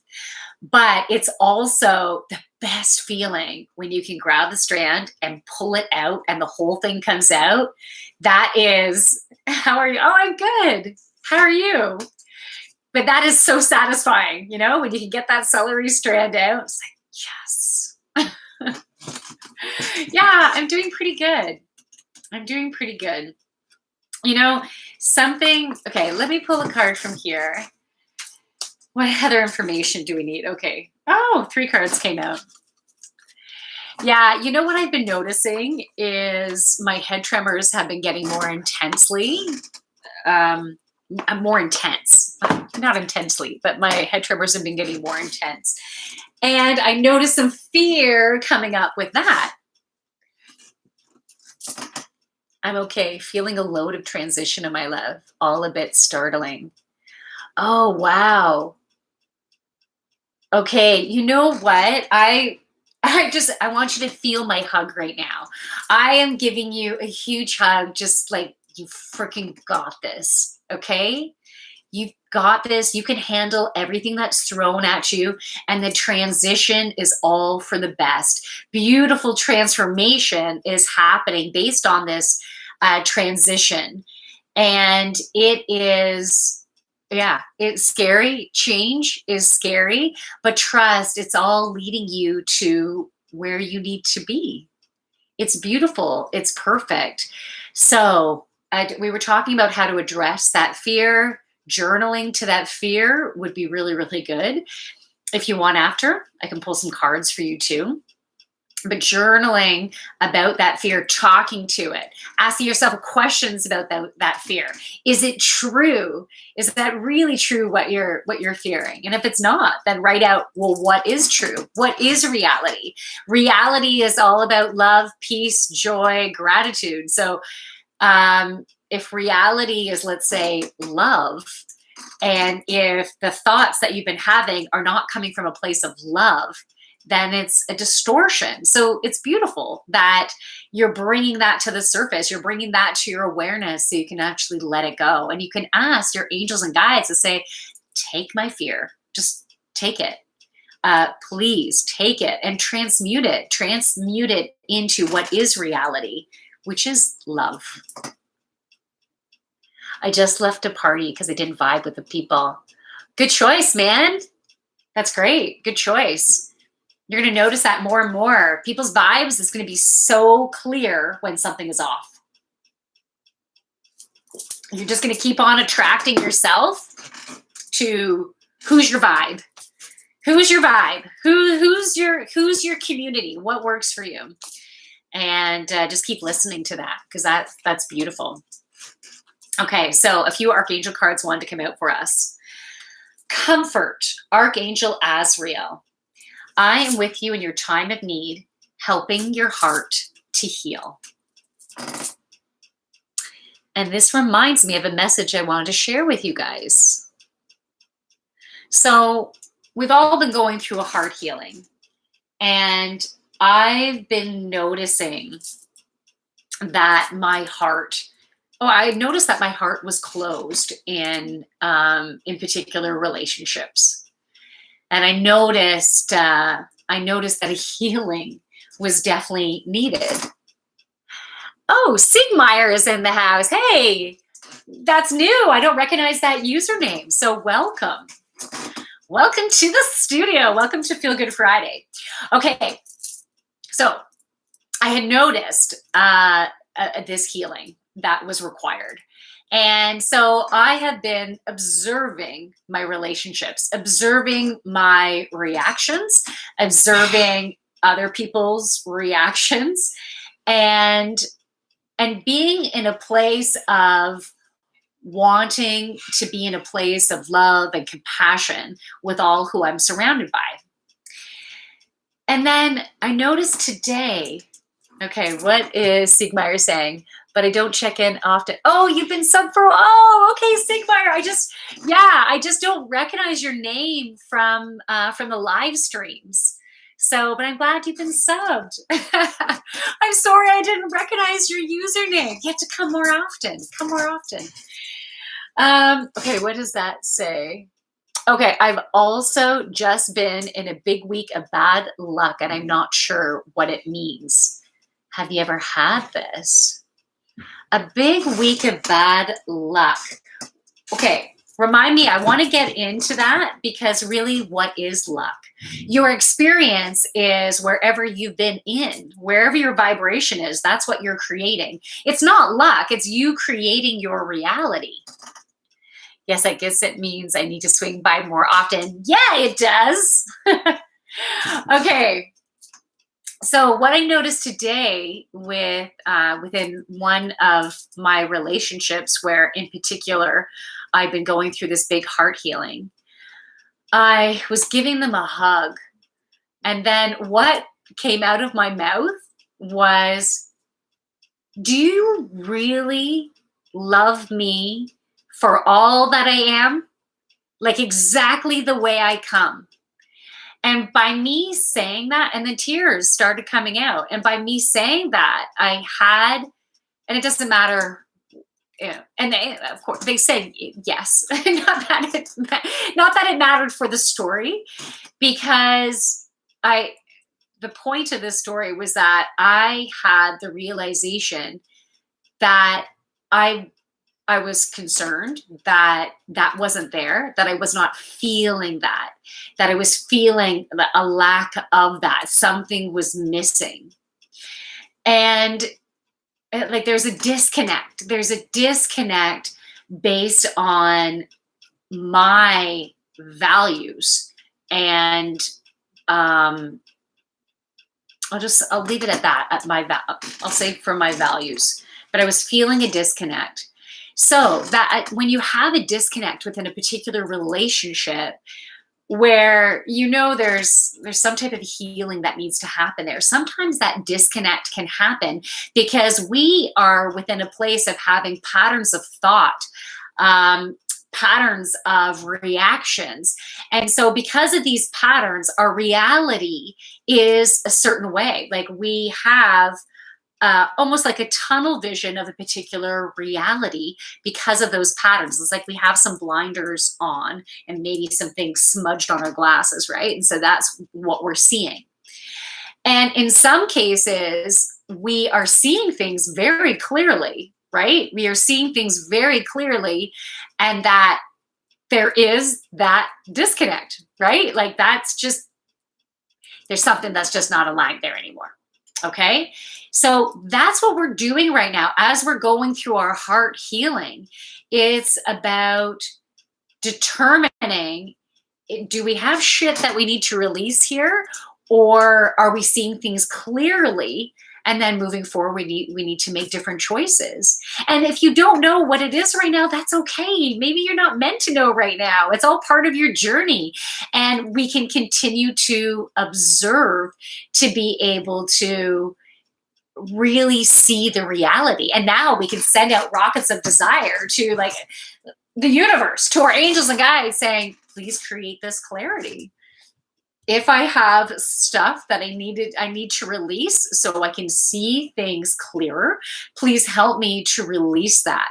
But it's also the best feeling when you can grab the strand and pull it out and the whole thing comes out. That is, how are you? Oh, I'm good. How are you? But that is so satisfying, you know, when you can get that celery strand out. It's like, yes. Yeah, I'm doing pretty good. I'm doing pretty good. You know, something, okay, let me pull a card from here. What other information do we need? Okay. Oh, 3 cards came out. Yeah, you know what I've been noticing is my head tremors have been getting more intensely, more intense. Not intensely, but my head tremors have been getting more intense. And I noticed some fear coming up with that. I'm okay, feeling a load of transition in my life, all a bit startling. Oh, wow. Okay, you know what? I want you to feel my hug right now. I am giving you a huge hug, just like you freaking got this, okay? You've got this. You can handle everything that's thrown at you, and the transition is all for the best. Beautiful transformation is happening based on this transition, and it is. Yeah, it's scary. Change is scary, but trust, it's all leading you to where you need to be. It's beautiful. It's perfect. So we were talking about how to address that fear. Journaling to that fear would be really, really good. If you want after, I can pull some cards for you too. But journaling about that fear, talking to it, asking yourself questions about that fear. Is it true? Is that really true what you're fearing? And if it's not, then write out, well, what is true? What is reality? Reality is all about love, peace, joy, gratitude. So if reality is, let's say, love, and if the thoughts that you've been having are not coming from a place of love, then it's a distortion. So it's beautiful that you're bringing that to the surface. You're bringing that to your awareness so you can actually let it go. And you can ask your angels and guides to say, take my fear, just take it. Please take it and transmute it into what is reality, which is love. I just left a party because I didn't vibe with the people. Good choice, man. That's great. Good choice. You're going to notice that more and more. People's vibes is going to be so clear when something is off. You're just going to keep on attracting yourself to who's your vibe. Who's your vibe? Who's your community? What works for you? And just keep listening to that, because that's beautiful. Okay, so a few Archangel cards wanted to come out for us. Comfort, Archangel Azrael. I am with you in your time of need, helping your heart to heal. And this reminds me of a message I wanted to share with you guys. So we've all been going through a heart healing, and I've been noticing that my heart, I noticed that my heart was closed in particular relationships. And I noticed that a healing was definitely needed. Oh, Sigmeyer is in the house. Hey, that's new. I don't recognize that username. So welcome. Welcome to the studio. Welcome to Feel Good Friday. Okay, so I had noticed this healing that was required. And so I have been observing my relationships, observing my reactions, observing other people's reactions, and being in a place of wanting to be in a place of love and compassion with all who I'm surrounded by. And then I noticed today Okay, what is Siegmeyer saying? But I don't check in often. Oh, you've been sub for, oh, okay, Siegmeyer. I just don't recognize your name from the live streams. So, but I'm glad you've been subbed. I'm sorry I didn't recognize your username. You have to come more often. Come more often. Okay, what does that say? Okay, I've also just been in a big week of bad luck, and I'm not sure what it means. Have you ever had this? A big week of bad luck. Okay, remind me, I want to get into that because really, what is luck? Your experience is wherever you've been in, wherever your vibration is, that's what you're creating. It's not luck, it's you creating your reality. Yes, I guess it means I need to swing by more often. Yeah, it does. Okay. So what I noticed today with within one of my relationships, where in particular I've been going through this big heart healing, I was giving them a hug, and then what came out of my mouth was, "Do you really love me for all that I am? Like exactly the way I come?" And by me saying that, and then tears started coming out. And by me saying that, I had, and it doesn't matter, and they, of course, they said yes. Not that it mattered for the story, because the point of this story was that I had the realization that I was concerned that that wasn't there, that I was not feeling that I was feeling a lack of that. Something was missing. And like there's a disconnect. There's a disconnect based on my values. And I'll leave it at that, I'll say for my values. But I was feeling a disconnect. So that when you have a disconnect within a particular relationship where there's some type of healing that needs to happen there, sometimes that disconnect can happen because we are within a place of having patterns of thought, patterns of reactions. And so because of these patterns, our reality is a certain way. Like we have almost like a tunnel vision of a particular reality because of those patterns. It's like we have some blinders on and maybe some things smudged on our glasses, right? And so that's what we're seeing. And in some cases, we are seeing things very clearly, right? We are seeing things very clearly, and that there is that disconnect, right? Like there's something that's just not aligned there anymore. Okay. So that's what we're doing right now as we're going through our heart healing. It's about determining, do we have shit that we need to release here, or are we seeing things clearly? And then moving forward, we need to make different choices. And if you don't know what it is right now, that's okay. Maybe you're not meant to know right now. It's all part of your journey. And we can continue to observe to be able to really see the reality. And now we can send out rockets of desire to like the universe, to our angels and guides, saying, please create this clarity. If I have stuff that I need to release so I can see things clearer, please help me to release that.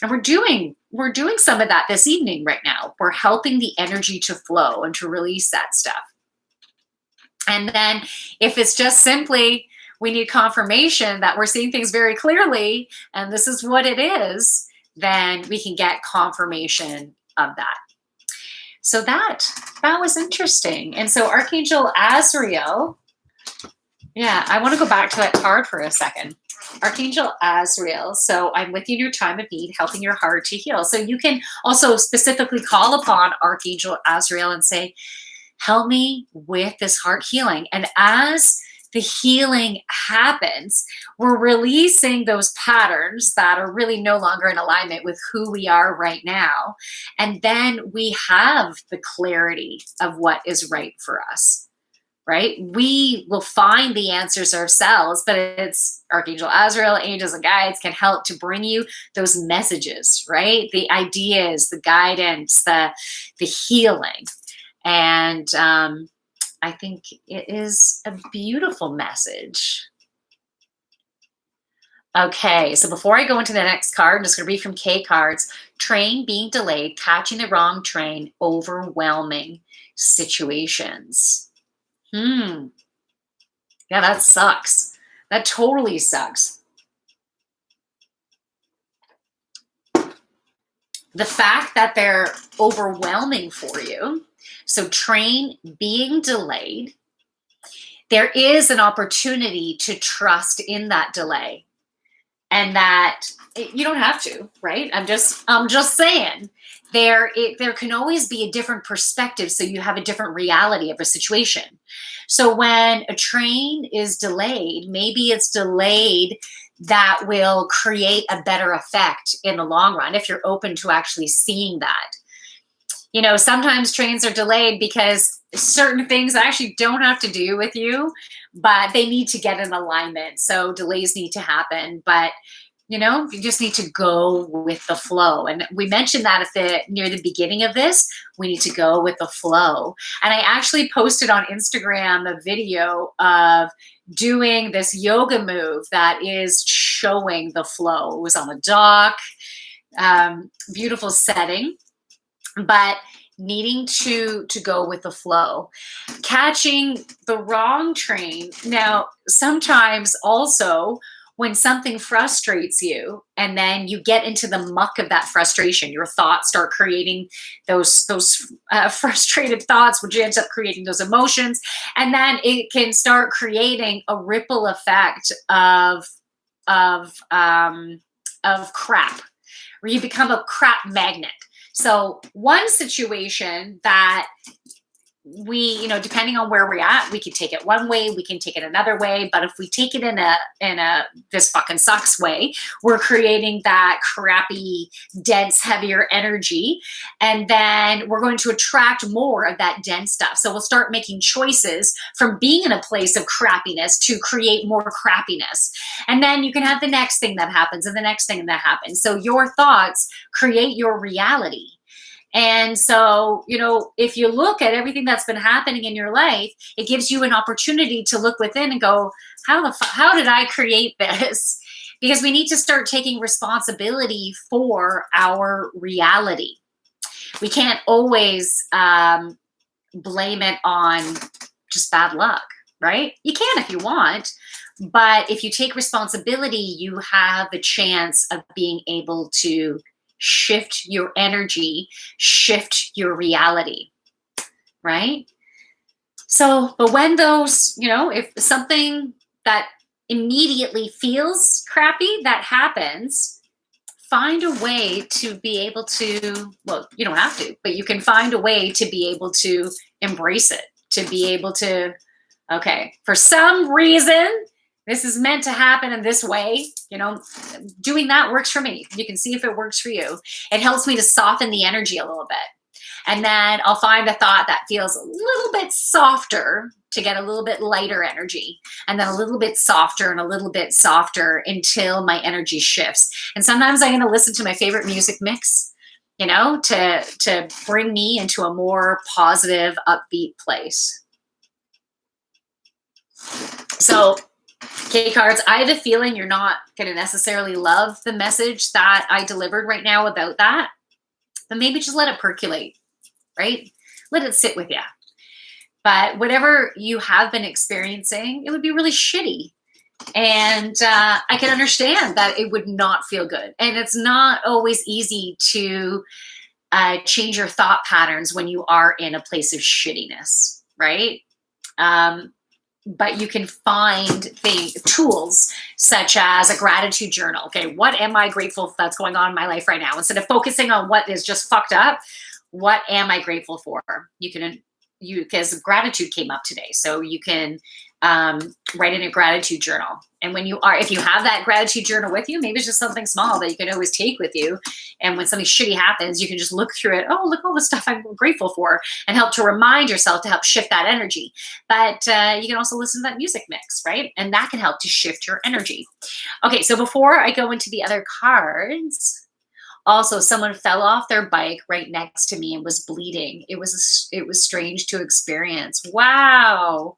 And we're doing some of that this evening right now. We're helping the energy to flow and to release that stuff. And then if it's just simply, we need confirmation that we're seeing things very clearly and this is what it is, then we can get confirmation of that. So that was interesting. And so Archangel Azrael, yeah, I want to go back to that card for a second. Archangel Azrael. So I'm with you in your time of need, helping your heart to heal. So you can also specifically call upon Archangel Azrael and say, help me with this heart healing. And as the healing happens, we're releasing those patterns that are really no longer in alignment with who we are right now. And then we have the clarity of what is right for us. right? We will find the answers ourselves, but it's Archangel Azrael, angels and guides can help to bring you those messages, right? The ideas, the guidance, the healing. And I think it is a beautiful message. Okay, so before I go into the next card, I'm just going to read from K cards. Train being delayed, catching the wrong train, overwhelming situations. Yeah, that sucks. That totally sucks. The fact that they're overwhelming for you, so train being delayed, there is an opportunity to trust in that delay. And that you don't have to, right? I'm just saying there can always be a different perspective, so you have a different reality of a situation. So when a train is delayed, maybe it's delayed that will create a better effect in the long run if you're open to actually seeing that. You know, sometimes trains are delayed because certain things actually don't have to do with you, but they need to get in alignment. So delays need to happen, but you know, you just need to go with the flow. And we mentioned that near the beginning of this, we need to go with the flow. And I actually posted on Instagram a video of doing this yoga move that is showing the flow. It was on the dock, beautiful setting. But needing to go with the flow, catching the wrong train. Now, sometimes also when something frustrates you and then you get into the muck of that frustration, your thoughts start creating those frustrated thoughts, which ends up creating those emotions. And then it can start creating a ripple effect of crap, where you become a crap magnet. So one situation that we, you know, depending on where we're at, we can take it one way, we can take it another way. But if we take it in a this fucking sucks way, we're creating that crappy, dense, heavier energy. And then we're going to attract more of that dense stuff. So we'll start making choices from being in a place of crappiness to create more crappiness. And then you can have the next thing that happens and the next thing that happens. So your thoughts create your reality. And so, you know, if you look at everything that's been happening in your life, it gives you an opportunity to look within and go, how did I create this? Because we need to start taking responsibility for our reality. We can't always blame it on just bad luck, right? You can if you want, but if you take responsibility, you have the chance of being able to shift your energy, shift your reality, right? So, but when those, you know, if something that immediately feels crappy that happens, find a way to be able to, well, you don't have to, but you can find a way to be able to embrace it, to be able to, okay, for some reason, this is meant to happen in this way, you know, doing that works for me. You can see if it works for you. It helps me to soften the energy a little bit. And then I'll find a thought that feels a little bit softer to get a little bit lighter energy, and then a little bit softer and a little bit softer until my energy shifts. And sometimes I'm going to listen to my favorite music mix, you know, to bring me into a more positive, upbeat place. So, K cards, I have a feeling you're not going to necessarily love the message that I delivered right now about that, but maybe just let it percolate, right? Let it sit with you. But whatever you have been experiencing, it would be really shitty. And I can understand that it would not feel good. And it's not always easy to change your thought patterns when you are in a place of shittiness, right? But you can find tools such as a gratitude journal. Okay, what am I grateful that's going on in my life right now? Instead of focusing on what is just fucked up, what am I grateful for? Because gratitude came up today. So you can write in a gratitude journal. And if you have that gratitude journal with you, maybe it's just something small that you can always take with you. And when something shitty happens, you can just look through it. Oh, look all the stuff I'm grateful for, and help to remind yourself to help shift that energy. But you can also listen to that music mix, right? And that can help to shift your energy. Okay, so before I go into the other cards, also someone fell off their bike right next to me and was bleeding. It was strange to experience. Wow.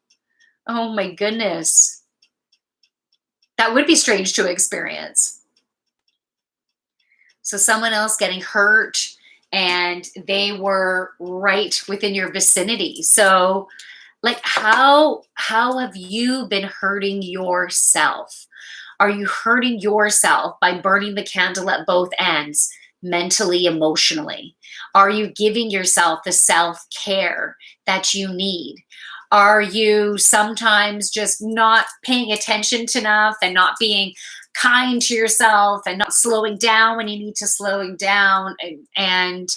Oh my goodness. That would be strange to experience. So someone else getting hurt and they were right within your vicinity. So like how have you been hurting yourself? Are you hurting yourself by burning the candle at both ends, mentally, emotionally? Are you giving yourself the self-care that you need? Are you sometimes just not paying attention enough and not being kind to yourself and not slowing down when you need to slow down? And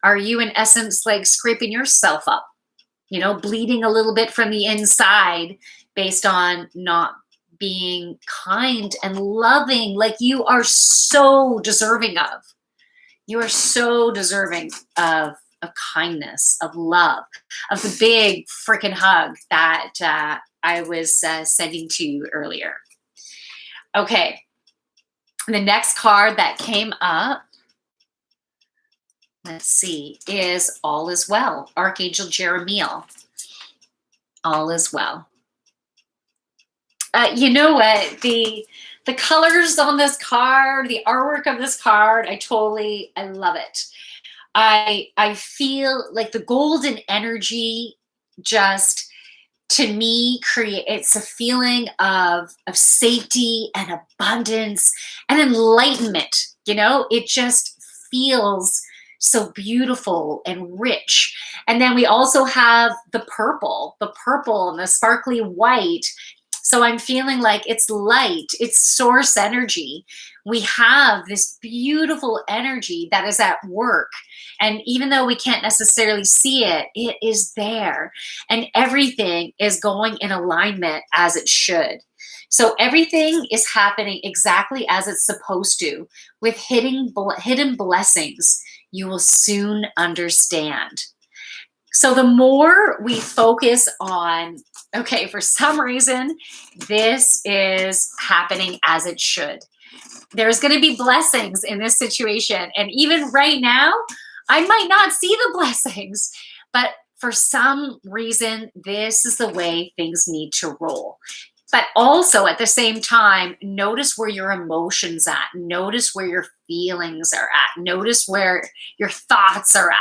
are you in essence like scraping yourself up, you know, bleeding a little bit from the inside based on not being kind and loving like you are so deserving of? You are so deserving of kindness, of love, of the big freaking hug that I was sending to you earlier. Okay, the next card that came up, let's see, is All Is Well, Archangel Jeremiel. All is well. You know what? The colors on this card, the artwork of this card, I love it. I feel like the golden energy just, to me, creates a feeling of safety and abundance and enlightenment. You know, it just feels so beautiful and rich. And then we also have the purple and the sparkly white. So I'm feeling like it's light, it's source energy. We have this beautiful energy that is at work. And even though we can't necessarily see it, it is there. And everything is going in alignment as it should. So everything is happening exactly as it's supposed to, with hidden blessings you will soon understand. So the more we focus on, okay, for some reason, this is happening as it should. There's going to be blessings in this situation. And even right now, I might not see the blessings, but for some reason, this is the way things need to roll. But also at the same time, notice where your emotions at. Notice where your feelings are at. Notice where your thoughts are at.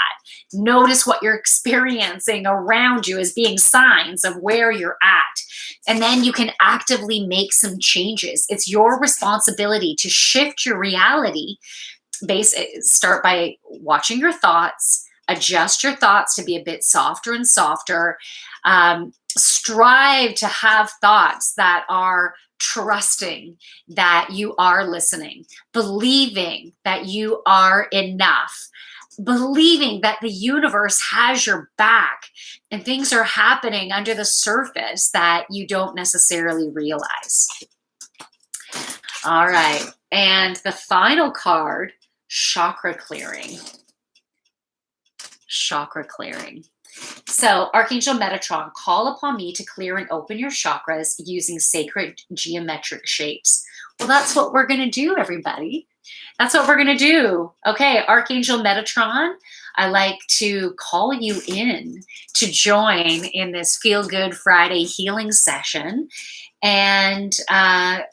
Notice what you're experiencing around you as being signs of where you're at. And then you can actively make some changes. It's your responsibility to shift your reality. Start by watching your thoughts, adjust your thoughts to be a bit softer and softer. Strive to have thoughts that are trusting that you are listening, believing that you are enough, believing that the universe has your back and things are happening under the surface that you don't necessarily realize. All right. And the final card, chakra clearing. Chakra clearing. So Archangel Metatron, call upon me to clear and open your chakras using sacred geometric shapes. Well, that's what we're going to do, everybody. That's what we're going to do. Okay, Archangel Metatron, I like to call you in to join in this Feel Good Friday healing session and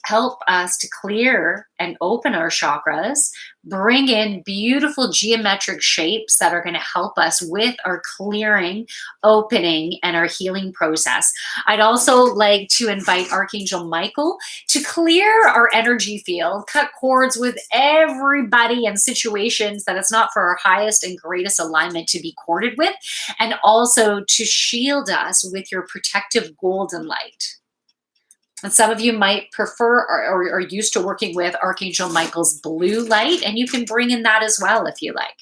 help us to clear and open our chakras, bring in beautiful geometric shapes that are going to help us with our clearing, opening, and our healing process. I'd also like to invite Archangel Michael to clear our energy field, cut cords with everybody and situations that it's not for our highest and greatest alignment to be corded with, and also to shield us with your protective golden light. And some of you might prefer or are used to working with Archangel Michael's blue light, and you can bring in that as well if you like.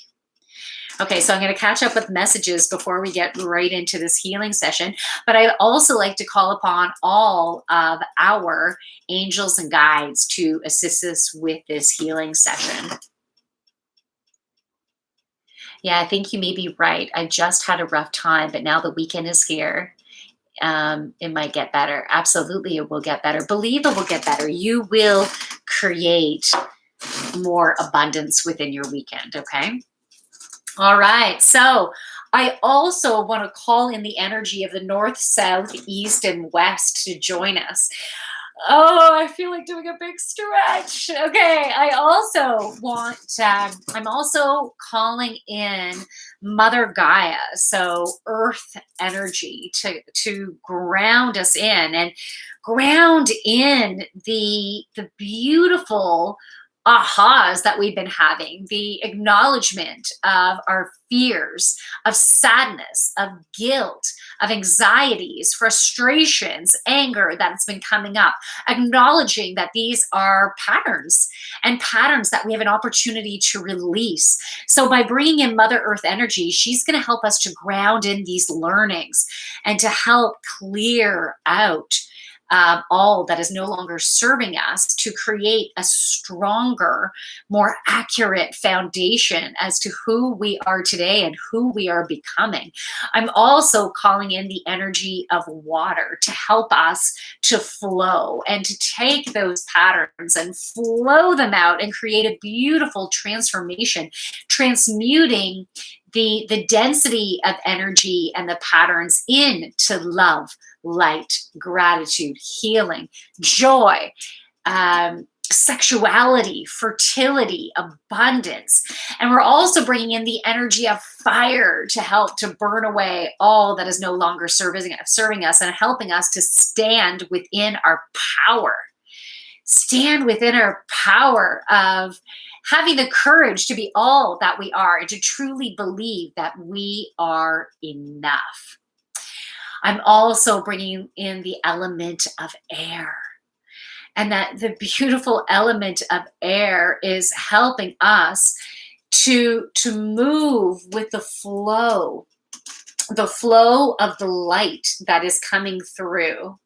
Okay, so I'm going to catch up with messages before we get right into this healing session. But I'd also like to call upon all of our angels and guides to assist us with this healing session. Yeah, I think you may be right. I just had a rough time, but now the weekend is here. It might get better. Absolutely, it will get better. Believe it will get better. You will create more abundance within your weekend, okay? All right. So I also want to call in the energy of the north, south, east, and west to join us. Oh, I feel like doing a big stretch. Okay. I also want, I'm also calling in Mother Gaia. So earth energy to ground us in and ground in the beautiful ahas that we've been having, the acknowledgement of our fears, of sadness, of guilt, of anxieties, frustrations, anger that's been coming up, acknowledging that these are patterns and patterns that we have an opportunity to release. So by bringing in Mother Earth energy, she's going to help us to ground in these learnings and to help clear out all that is no longer serving us, to create a stronger, more accurate foundation as to who we are today and who we are becoming. I'm also calling in the energy of water to help us to flow and to take those patterns and flow them out and create a beautiful transformation, transmuting the density of energy and the patterns into love, light, gratitude, healing, joy, sexuality, fertility, abundance. And we're also bringing in the energy of fire to help to burn away all that is no longer serving us and helping us to stand within our power. Stand within our power of having the courage to be all that we are and to truly believe that we are enough. I'm also bringing in the element of air, and that the beautiful element of air is helping us to move with the flow of the light that is coming through.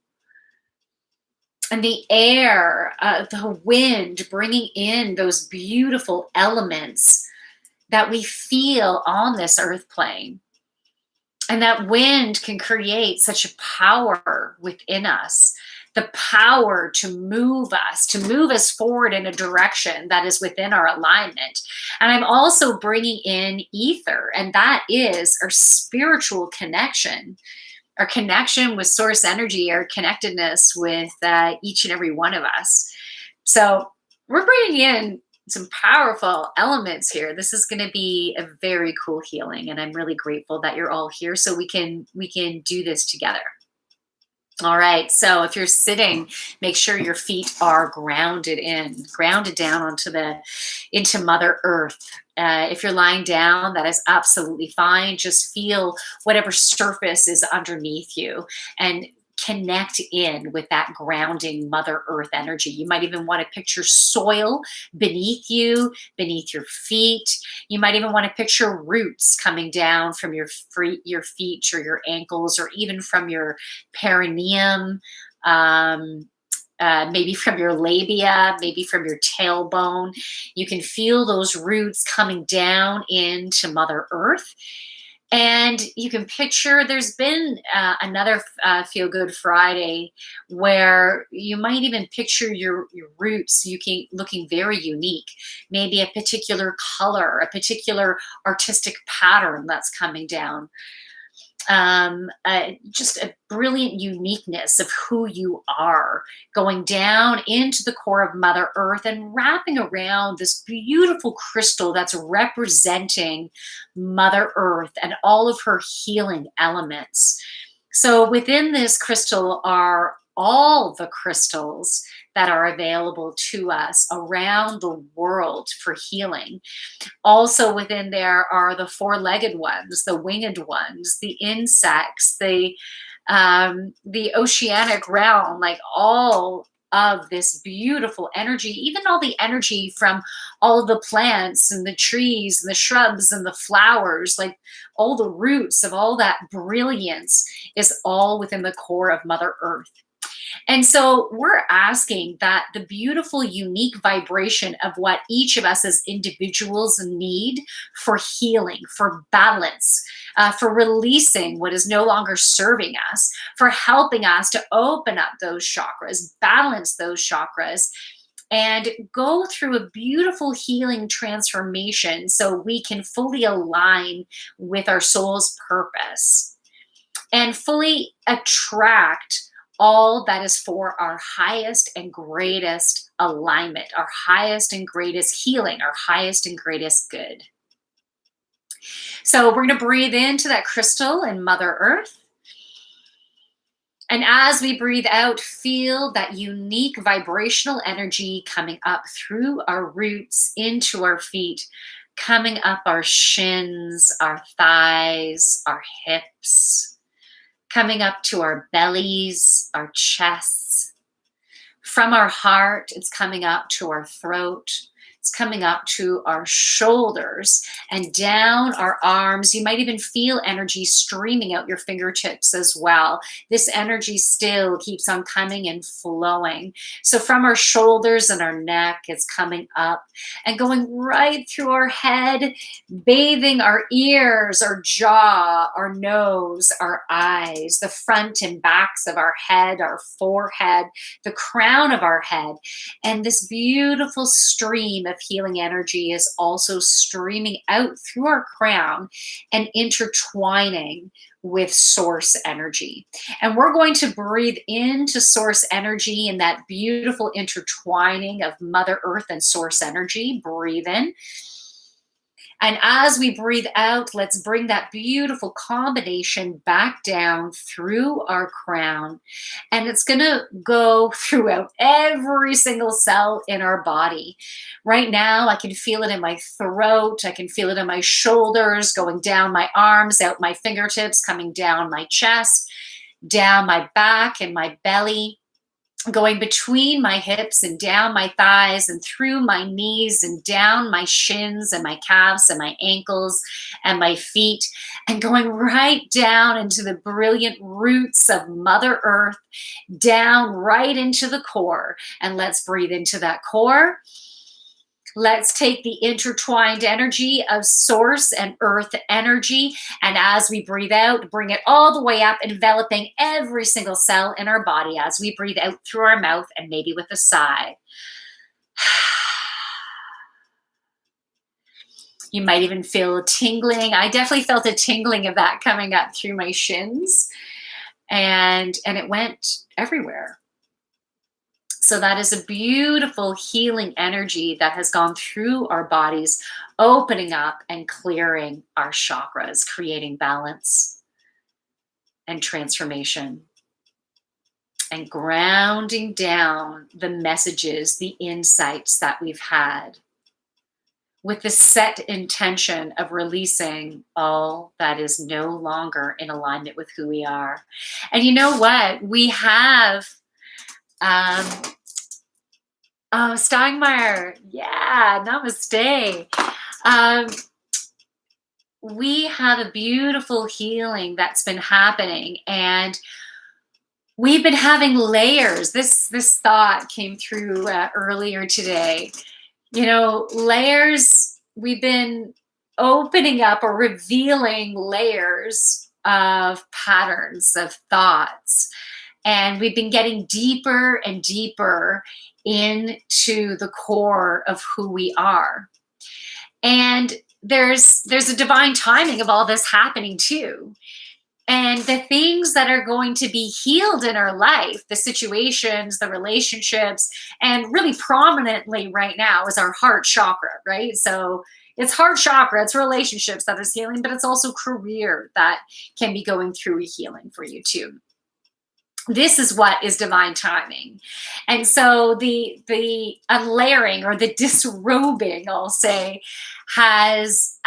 And the air, the wind, bringing in those beautiful elements that we feel on this earth plane. And that wind can create such a power within us, the power to move us forward in a direction that is within our alignment. And I'm also bringing in ether, and that is our spiritual connection, our connection with source energy, our connectedness with each and every one of us. So we're bringing in some powerful elements here. This is going to be a very cool healing, and I'm really grateful that you're all here so we can do this together. All right, so if you're sitting, make sure your feet are grounded down into Mother Earth. If you're lying down, that is absolutely fine. Just feel whatever surface is underneath you and connect in with that grounding Mother Earth energy. You might even want to picture soil beneath you, beneath your feet. You might even want to picture roots coming down from your feet or your ankles, or even from your perineum, maybe from your labia, maybe from your tailbone. You can feel those roots coming down into Mother Earth. And you can picture there's been another Feel Good Friday where you might even picture your roots looking very unique. Maybe a particular color, a particular artistic pattern that's coming down. Just a brilliant uniqueness of who you are, going down into the core of Mother Earth and wrapping around this beautiful crystal that's representing Mother Earth and all of her healing elements. So within this crystal are all the crystals that are available to us around the world for healing. Also within there are the four-legged ones, the winged ones, the insects, the oceanic realm, like all of this beautiful energy, even all the energy from all of the plants and the trees and the shrubs and the flowers, like all the roots of all that brilliance is all within the core of Mother Earth. And so we're asking that the beautiful, unique vibration of what each of us as individuals need for healing, for balance, for releasing what is no longer serving us, for helping us to open up those chakras, balance those chakras, and go through a beautiful healing transformation so we can fully align with our soul's purpose and fully attract all that is for our highest and greatest alignment, our highest and greatest healing, our highest and greatest good. So we're going to breathe into that crystal and Mother Earth. And as we breathe out, feel that unique vibrational energy coming up through our roots into our feet, coming up our shins, our thighs, our hips, coming up to our bellies, our chests. From our heart, it's coming up to our throat. It's coming up to our shoulders and down our arms. You might even feel energy streaming out your fingertips as well. This energy still keeps on coming and flowing. So from our shoulders and our neck, it's coming up and going right through our head, bathing our ears, our jaw, our nose, our eyes, the front and backs of our head, our forehead, the crown of our head. And this beautiful stream of healing energy is also streaming out through our crown and intertwining with source energy. And we're going to breathe into source energy and that beautiful intertwining of Mother Earth and source energy. Breathe in. And as we breathe out, let's bring that beautiful combination back down through our crown. And it's going to go throughout every single cell in our body. Right now, I can feel it in my throat. I can feel it in my shoulders, going down my arms, out my fingertips, coming down my chest, down my back and my belly, going between my hips and down my thighs and through my knees and down my shins and my calves and my ankles and my feet, and going right down into the brilliant roots of Mother Earth, down right into the core. And let's breathe into that core. Let's take the intertwined energy of source and earth energy. And as we breathe out, bring it all the way up, enveloping every single cell in our body as we breathe out through our mouth and maybe with a sigh. You might even feel a tingling. I definitely felt a tingling of that coming up through my shins, and it went everywhere. So that is a beautiful healing energy that has gone through our bodies, opening up and clearing our chakras, creating balance and transformation, and grounding down the messages, the insights that we've had, with the set intention of releasing all that is no longer in alignment with who we are. And you know what? We have Steinmeier, yeah, namaste. We have a beautiful healing that's been happening, and we've been having layers. This thought came through earlier today. You know, layers, we've been opening up or revealing layers of patterns, of thoughts. And we've been getting deeper and deeper into the core of who we are. And there's a divine timing of all this happening too. And the things that are going to be healed in our life, the situations, the relationships, and really prominently right now is our heart chakra, right? So it's heart chakra, it's relationships that is healing, but it's also career that can be going through a healing for you too. This is what is divine timing. And so the unlayering or the disrobing, I'll say, has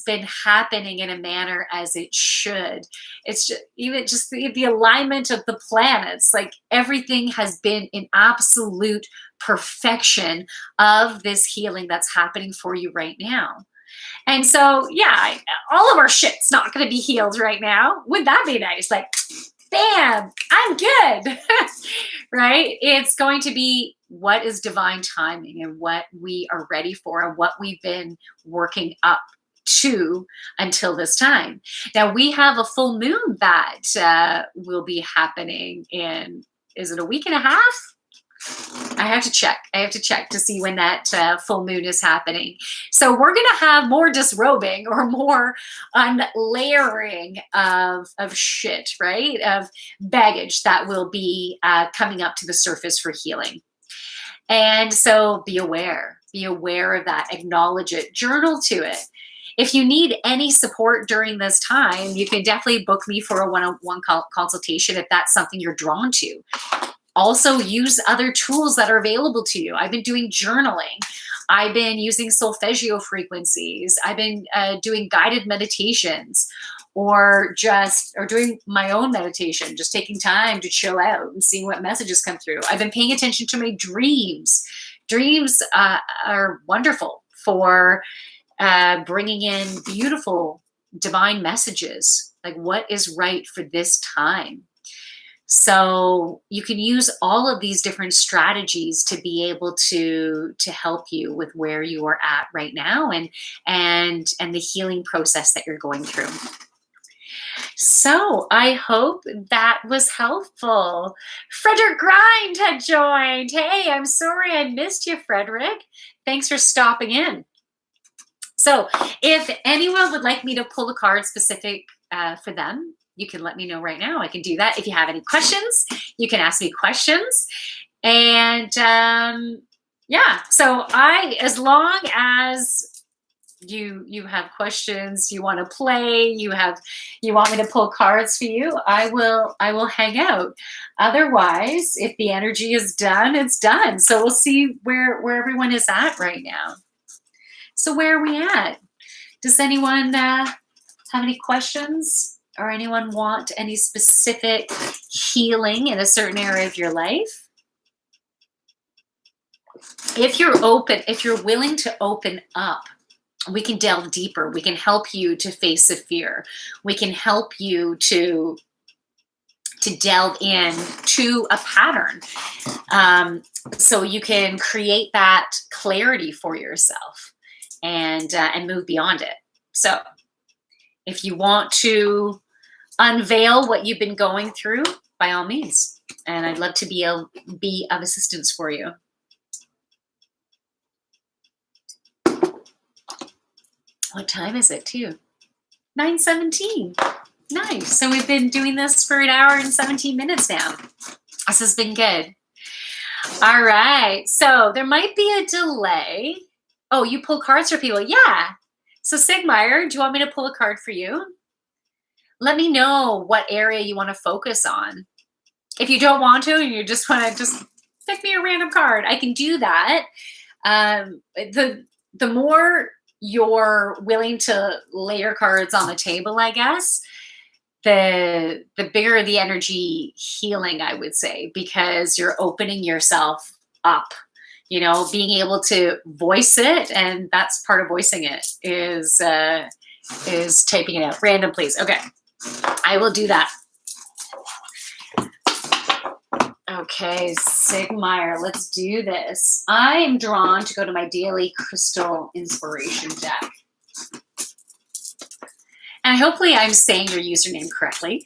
been happening in a manner as it should. It's just even just the alignment of the planets, like everything has been in absolute perfection of this healing that's happening for you right now. And so, yeah, all of our shit's not going to be healed right now. Would that be nice? Like, bam, I'm good. Right? It's going to be what is divine timing and what we are ready for and what we've been working up to until this time. Now, we have a full moon that will be happening in, is it a week and a half? I have to check. I have to check to see when that full moon is happening. So we're going to have more disrobing or more unlayering of shit, right? Of baggage that will be coming up to the surface for healing. And so be aware of that, acknowledge it, journal to it. If you need any support during this time, you can definitely book me for a one-on-one consultation if that's something you're drawn to. Also use other tools that are available to you. I've been doing journaling. I've been using solfeggio frequencies. I've been doing guided meditations or doing my own meditation, just taking time to chill out and seeing what messages come through. I've been paying attention to my dreams. Dreams are wonderful for bringing in beautiful divine messages, like what is right for this time. So you can use all of these different strategies to be able to help you with where you are at right now and the healing process that you're going through. So I hope that was helpful. Frederick Grind had joined. Hey, I'm sorry I missed you, Frederick. Thanks for stopping in. So if anyone would like me to pull a card specific for them, you can let me know right now. I can do that. If you have any questions, you can ask me questions. And yeah, so as long as you have questions, you want to play, you want me to pull cards for you, I will hang out. Otherwise, if the energy is done, it's done. So we'll see where everyone is at right now. So where are we at? Does anyone have any questions? Or anyone want any specific healing in a certain area of your life? If you're open, if you're willing to open up, we can delve deeper. We can help you to face the fear. We can help you to delve in to a pattern. So you can create that clarity for yourself and move beyond it. So if you want to unveil what you've been going through, by all means. And I'd love to be of assistance for you. What time is it too? 9:17. Nice. So we've been doing this for an hour and 17 minutes now. This has been good. All right. So there might be a delay. Oh, you pull cards for people. Yeah. So Sigmire, do you want me to pull a card for you? Let me know what area you want to focus on. If you don't want to and you just want to just pick me a random card, I can do that. The more you're willing to layer cards on the table, I guess, the bigger the energy healing, I would say, because you're opening yourself up. You know, being able to voice it, and that's part of voicing it, is typing it out. Random, please. Okay. I will do that. Okay, Sigmire, let's do this. I am drawn to go to my daily crystal inspiration deck. And hopefully I'm saying your username correctly.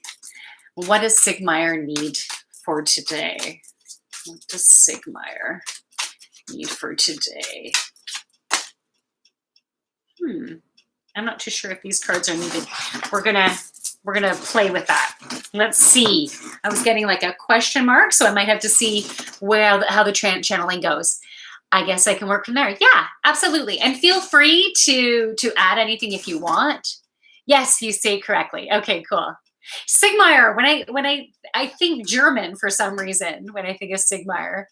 What does Sigmire need for today? What does Sigmire need for today? I'm not too sure if these cards are needed. We're gonna play with that. Let's see. I was getting like a question mark, so I might have to see how the channeling goes. I guess I can work from there. Yeah, absolutely. And feel free to add anything if you want. Yes, you say correctly. Okay, cool. Sigmire. When I think German for some reason when I think of Sigmire.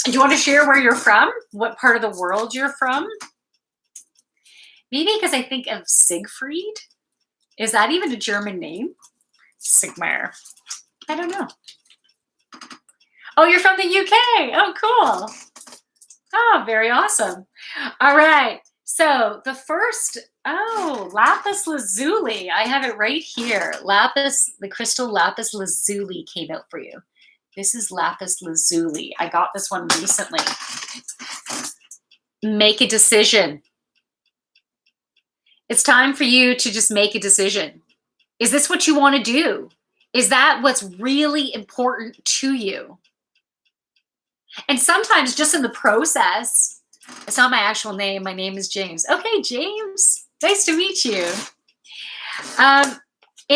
Do you want to share where you're from? What part of the world you're from? Maybe because I think of Siegfried. Is that even a German name? Sigmire. I don't know. Oh, you're from the UK. Oh, cool. Oh, very awesome. All right. So the first, lapis lazuli. I have it right here. The crystal lapis lazuli came out for you. This is lapis lazuli. I got this one recently. Make a decision. It's time for you to just make a decision. Is this what you want to do? Is that what's really important to you? And sometimes just in the process, it's not my actual name. My name is James. Okay, James, nice to meet you. And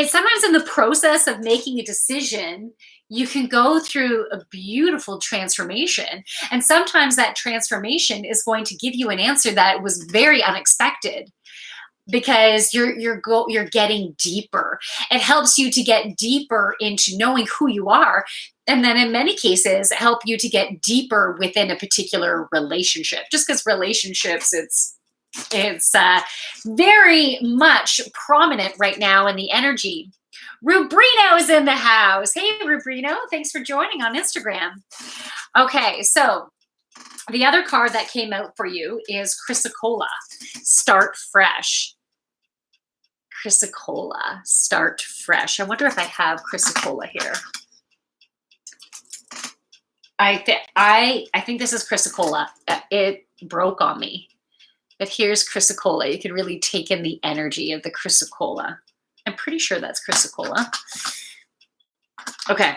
sometimes in the process of making a decision, you can go through a beautiful transformation. And sometimes that transformation is going to give you an answer that was very unexpected, because you're getting deeper. It helps you to get deeper into knowing who you are. And then in many cases, help you to get deeper within a particular relationship. Just because relationships, it's very much prominent right now in the energy. Rubrino is in the house. Hey, Rubrino, thanks for joining on Instagram. Okay, so the other card that came out for you is Chrysocolla, Start Fresh. Chrysocolla, Start Fresh. I wonder if I have Chrysocolla here. I think this is Chrysocolla. It broke on me. But here's Chrysocolla. You can really take in the energy of the Chrysocolla. I'm pretty sure that's Chrysocolla. Okay.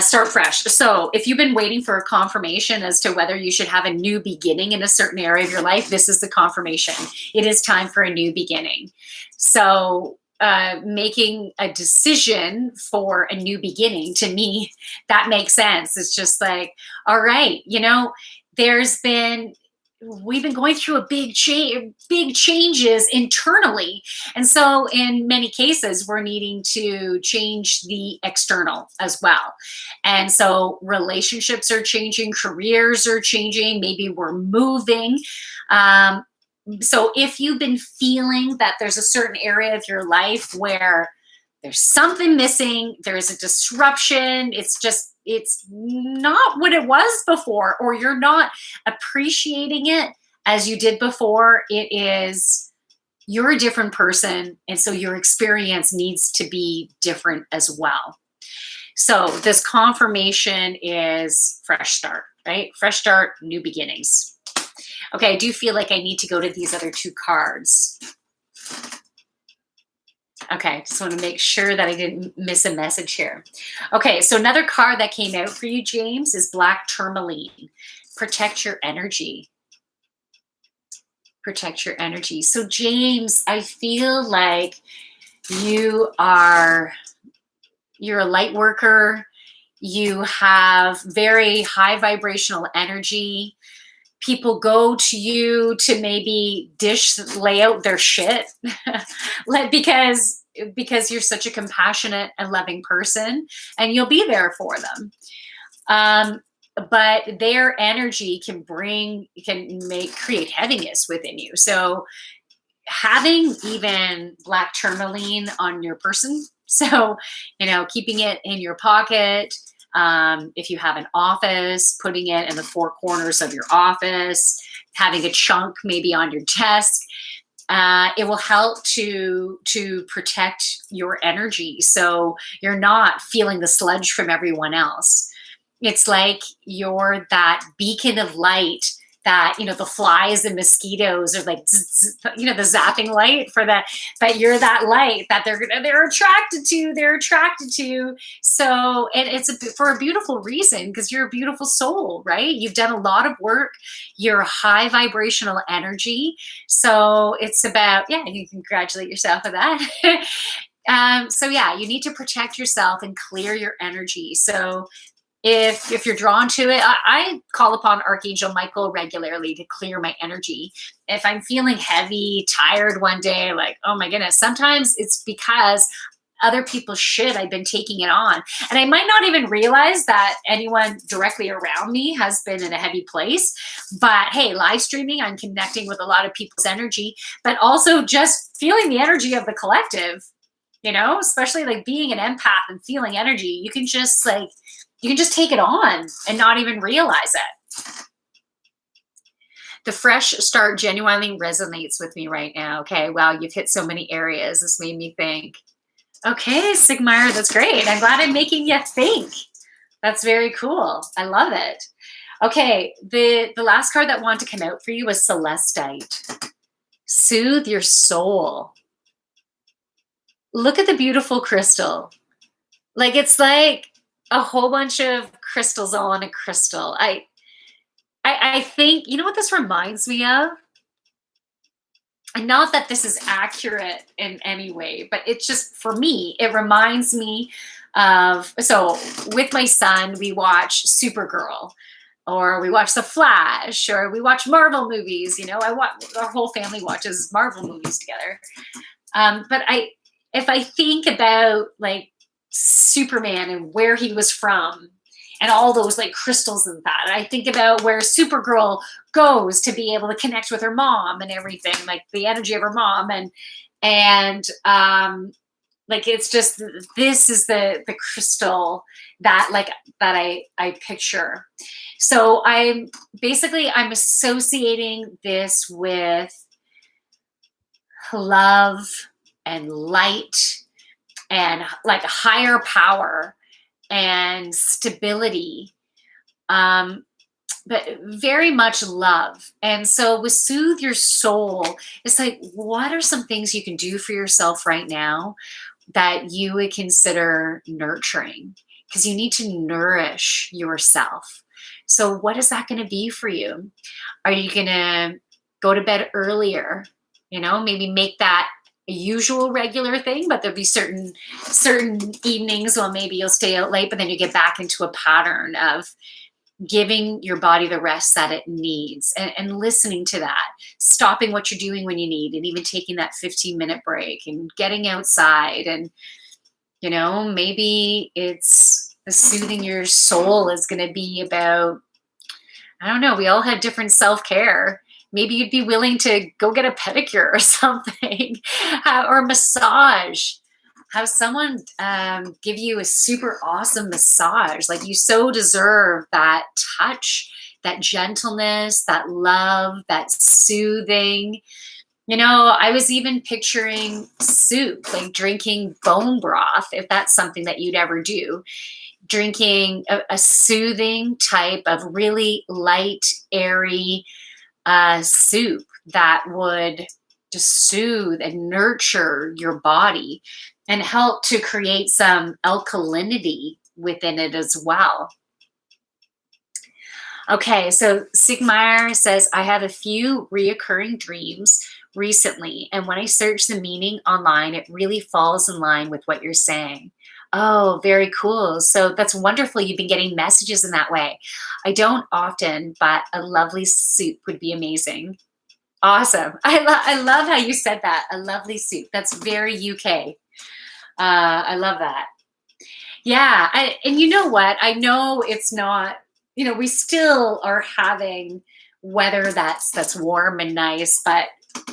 Start fresh. So if you've been waiting for a confirmation as to whether you should have a new beginning in a certain area of your life, this is the confirmation. It is time for a new beginning. So making a decision for a new beginning, to me, that makes sense. It's just like, all right, we've been going through a big changes internally. And so in many cases, we're needing to change the external as well. And so relationships are changing, careers are changing, maybe we're moving. So if you've been feeling that there's a certain area of your life where there's something missing, there's a disruption, it's not what it was before, or you're not appreciating it as you did before, you're a different person. And so your experience needs to be different as well. So this confirmation is fresh start, right? Fresh start, new beginnings. Okay, I do feel like I need to go to these other two cards. Okay, just want to make sure that I didn't miss a message here. Okay, so another card that came out for you, James, is Black Tourmaline. Protect your energy. Protect your energy. So James, I feel like you're a light worker. You have very high vibrational energy. People go to you to maybe lay out their shit because you're such a compassionate and loving person, and you'll be there for them. But their energy can create heaviness within you. So having even black tourmaline on your person, so, keeping it in your pocket. If you have an office, putting it in the four corners of your office, having a chunk maybe on your desk, it will help to protect your energy. So you're not feeling the sludge from everyone else. It's like you're that beacon of light that, the flies and mosquitoes are like, the zapping light for that, but you're that light that they're attracted to. So, and it's for a beautiful reason, because you're a beautiful soul, right? You've done a lot of work. You're high vibrational energy. So it's about, you can congratulate yourself for that. So you need to protect yourself and clear your energy. So if you're drawn to it, I call upon Archangel Michael regularly to clear my energy. If I'm feeling heavy, tired one day, like, oh my goodness, sometimes it's because other people's shit I've been taking it on. And I might not even realize that anyone directly around me has been in a heavy place. But hey, live streaming, I'm connecting with a lot of people's energy, but also just feeling the energy of the collective, especially like being an empath and feeling energy. You can just take it on and not even realize it. The fresh start genuinely resonates with me right now. Okay, wow, you've hit so many areas. This made me think. Okay, Sigmar, that's great. I'm glad I'm making you think. That's very cool. I love it. Okay, the last card that wanted to come out for you was Celestite. Soothe your soul. Look at the beautiful crystal. Like, it's like a whole bunch of crystals all on a crystal. I think, you know what this reminds me of? And not that this is accurate in any way, but it's just, for me, it reminds me of, so with my son, we watch Supergirl, or we watch The Flash, or we watch Marvel movies. Our whole family watches Marvel movies together. But if I think about like Superman and where he was from, and all those like crystals and that, I think about where Supergirl goes to be able to connect with her mom and everything, like the energy of her mom, and like, it's just, this is the crystal that I picture. So I'm associating this with love and light and like a higher power and stability, but very much love. And so with Soothe Your Soul, it's like, what are some things you can do for yourself right now that you would consider nurturing? Because you need to nourish yourself. So what is that going to be for you? Are you going to go to bed earlier? Maybe make that a usual regular thing, but there'll be certain evenings when maybe you'll stay out late, but then you get back into a pattern of giving your body the rest that it needs, and listening to that, stopping what you're doing when you need, and even taking that 15-minute break and getting outside. And, maybe it's soothing your soul is going to be about, I don't know, we all have different self-care. Maybe you'd be willing to go get a pedicure or something, or a massage. Have someone give you a super awesome massage. Like, you so deserve that touch, that gentleness, that love, that soothing. I was even picturing soup, like drinking bone broth, if that's something that you'd ever do. Drinking a soothing type of really light, airy soup that would just soothe and nurture your body and help to create some alkalinity within it as well. Okay, so Sigmar says, I have a few reoccurring dreams recently, and when I search the meaning online, it really falls in line with what you're saying. Oh, very cool. So that's wonderful. You've been getting messages in that way. I don't often, but a lovely soup would be amazing. Awesome. I love how you said that. A lovely soup. That's very UK. I love that. Yeah. And you know what? I know it's not, we still are having weather that's warm and nice, but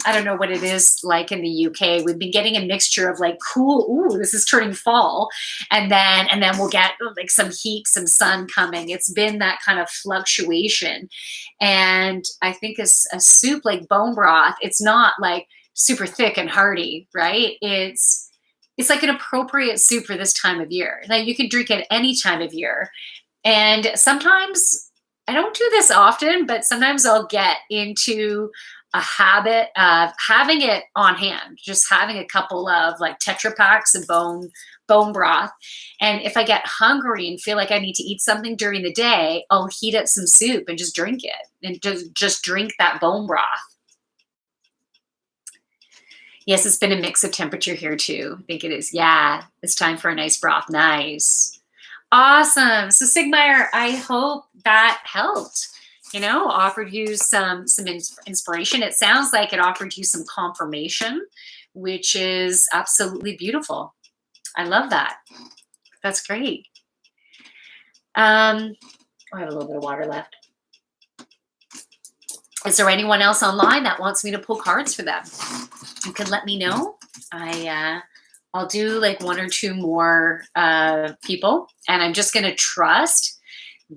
I don't know what it is like in the UK. We've been getting a mixture of like cool, ooh, this is turning fall. And then we'll get like some heat, some sun coming. It's been that kind of fluctuation. And I think a soup like bone broth, it's not like super thick and hearty, right? It's like an appropriate soup for this time of year. Now, you can drink it any time of year. And sometimes, I don't do this often, but sometimes I'll get into a habit of having it on hand, just having a couple of like Tetra Packs of bone broth. And if I get hungry and feel like I need to eat something during the day, I'll heat up some soup and just drink it, and just drink that bone broth. Yes, it's been a mix of temperature here too. I think it is. Yeah, it's time for a nice broth. Nice. Awesome. So Sigmire, I hope that helped. Offered you some inspiration. It sounds like it offered you some confirmation, which is absolutely beautiful. I love that. That's great. I have a little bit of water left. Is there anyone else online that wants me to pull cards for them? You can let me know. I'll do like one or two more people, and I'm just going to trust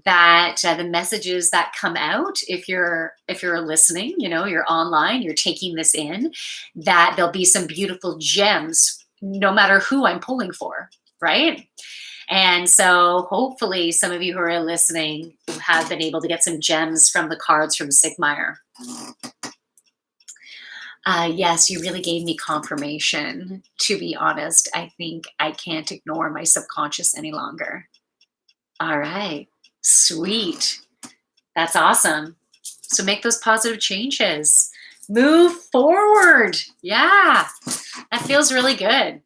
that the messages that come out, if you're listening, you're online, you're taking this in, that there'll be some beautiful gems, no matter who I'm pulling for, right? And so hopefully some of you who are listening have been able to get some gems from the cards from Sigmire. Yes, you really gave me confirmation. To be honest, I think I can't ignore my subconscious any longer. All right, sweet. That's awesome. So make those positive changes. Move forward. Yeah, that feels really good.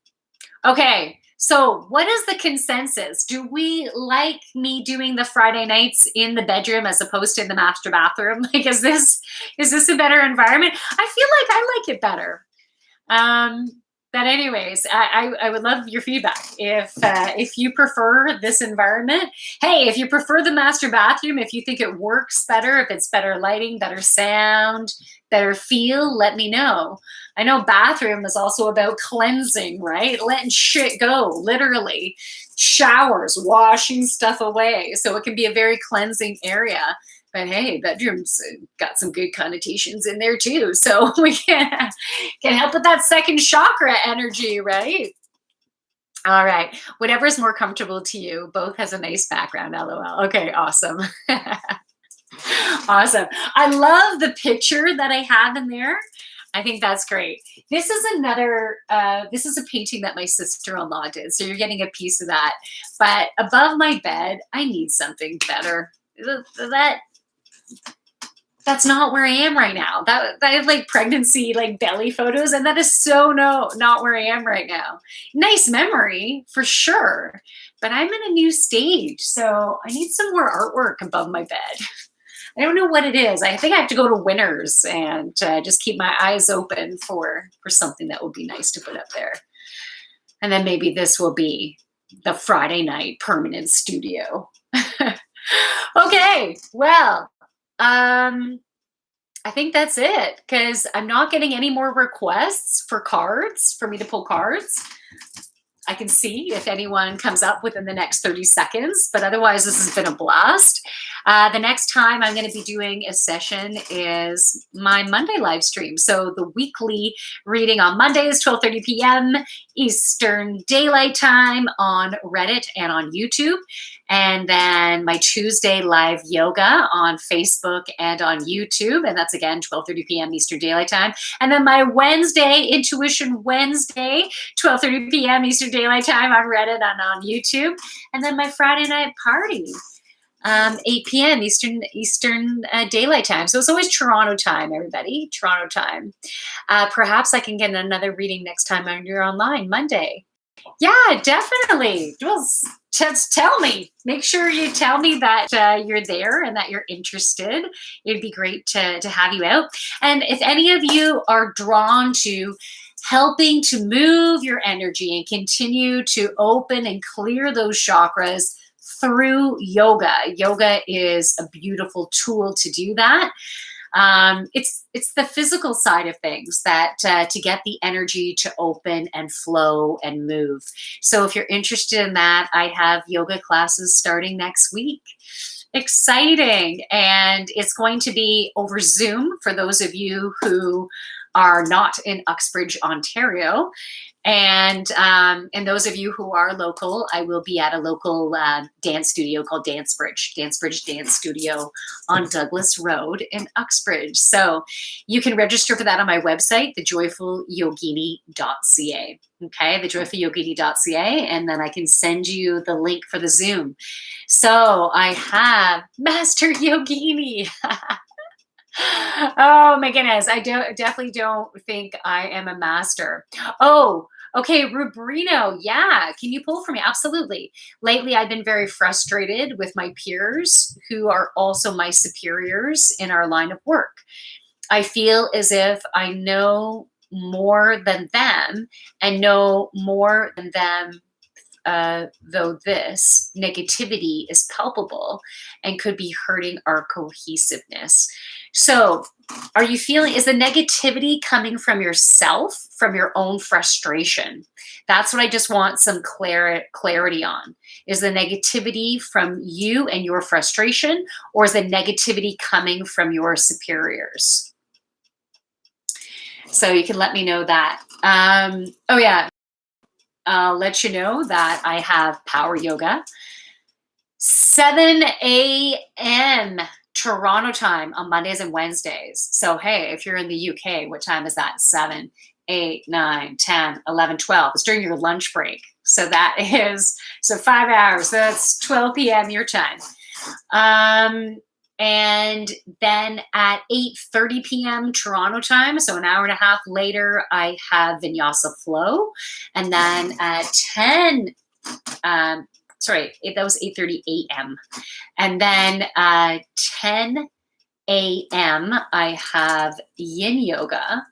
Okay. So what is the consensus? Do we like me doing the Friday nights in the bedroom as opposed to in the master bathroom? Like, is this a better environment? I feel like I like it better. But anyways, I would love your feedback. If you prefer this environment, hey, if you prefer the master bathroom, if you think it works better, if it's better lighting, better sound, better feel, let me know. I know bathroom is also about cleansing, right? Letting shit go, literally. Showers, washing stuff away. So it can be a very cleansing area. But hey, bedroom's got some good connotations in there too. So we can help with that second chakra energy, right? All right. Whatever's more comfortable to you. Both has a nice background, LOL. Okay, awesome. Awesome. I love the picture that I have in there. I think that's great. This is this is a painting that my sister-in-law did. So you're getting a piece of that. But above my bed, I need something better. That's not where I am right now. I have like pregnancy, like belly photos, and that is so not where I am right now. Nice memory for sure, but I'm in a new stage. So I need some more artwork above my bed. I don't know what it is. I think I have to go to Winners and just keep my eyes open for something that would be nice to put up there. And then maybe this will be the Friday night permanent studio. Okay, well, I think that's it because I'm not getting any more requests for cards, for me to pull cards. I can see if anyone comes up within the next 30 seconds, but otherwise this has been a blast. The next time I'm going to be doing a session is my Monday live stream. So the weekly reading on Mondays, 12:30 p.m. Eastern Daylight Time on Reddit and on YouTube. And then my Tuesday live yoga on Facebook and on YouTube. And that's again, 12:30 p.m. Eastern Daylight Time. And then my Wednesday, Intuition Wednesday, 12:30 p.m. Eastern Daylight Time on Reddit and on YouTube. And then my Friday night party, 8 p.m. Eastern Daylight Time. So it's always Toronto time, everybody. Toronto time. Perhaps I can get another reading next time you're online, Monday. Yeah, definitely. Well, just tell me. Make sure you tell me that you're there and that you're interested. It'd be great to have you out. And if any of you are drawn to helping to move your energy and continue to open and clear those chakras through yoga. Yoga is a beautiful tool to do that. It's the physical side of things that to get the energy to open and flow and move. So if you're interested in that, I have yoga classes starting next week. Exciting. And it's going to be over Zoom for those of you who are not in Uxbridge, Ontario. And those of you who are local, I will be at a local dance studio called Dancebridge Dance Studio on Douglas Road in Uxbridge. So you can register for that on my website, thejoyfulyogini.ca. Okay, thejoyfulyogini.ca, and then I can send you the link for the Zoom. So I have Master Yogini. Oh my goodness, I definitely don't think I am a master. Oh, Okay, Rubrino, yeah. Can you pull for me? Absolutely. Lately, I've been very frustrated with my peers who are also my superiors in our line of work. I feel as if I know more than them and know more than them, though this negativity is palpable and could be hurting our cohesiveness. So, are you feeling, is the negativity coming from yourself, from your own frustration? That's what I just want some clarity on. Is the negativity from you and your frustration, or is the negativity coming from your superiors? So you can let me know that. Oh yeah, I'll let you know that I have power yoga, 7 a.m. Toronto time on Mondays and Wednesdays. So, hey, if you're in the UK, what time is that? 7, 8, 9, 10, 11, 12. It's during your lunch break. So that is, so 5 hours. So that's 12 p.m. your time. And then at 8:30 p.m. Toronto time, so an hour and a half later, I have Vinyasa Flow. And then at 10, that was 8:30 a.m. And then 10 a.m., I have Yin Yoga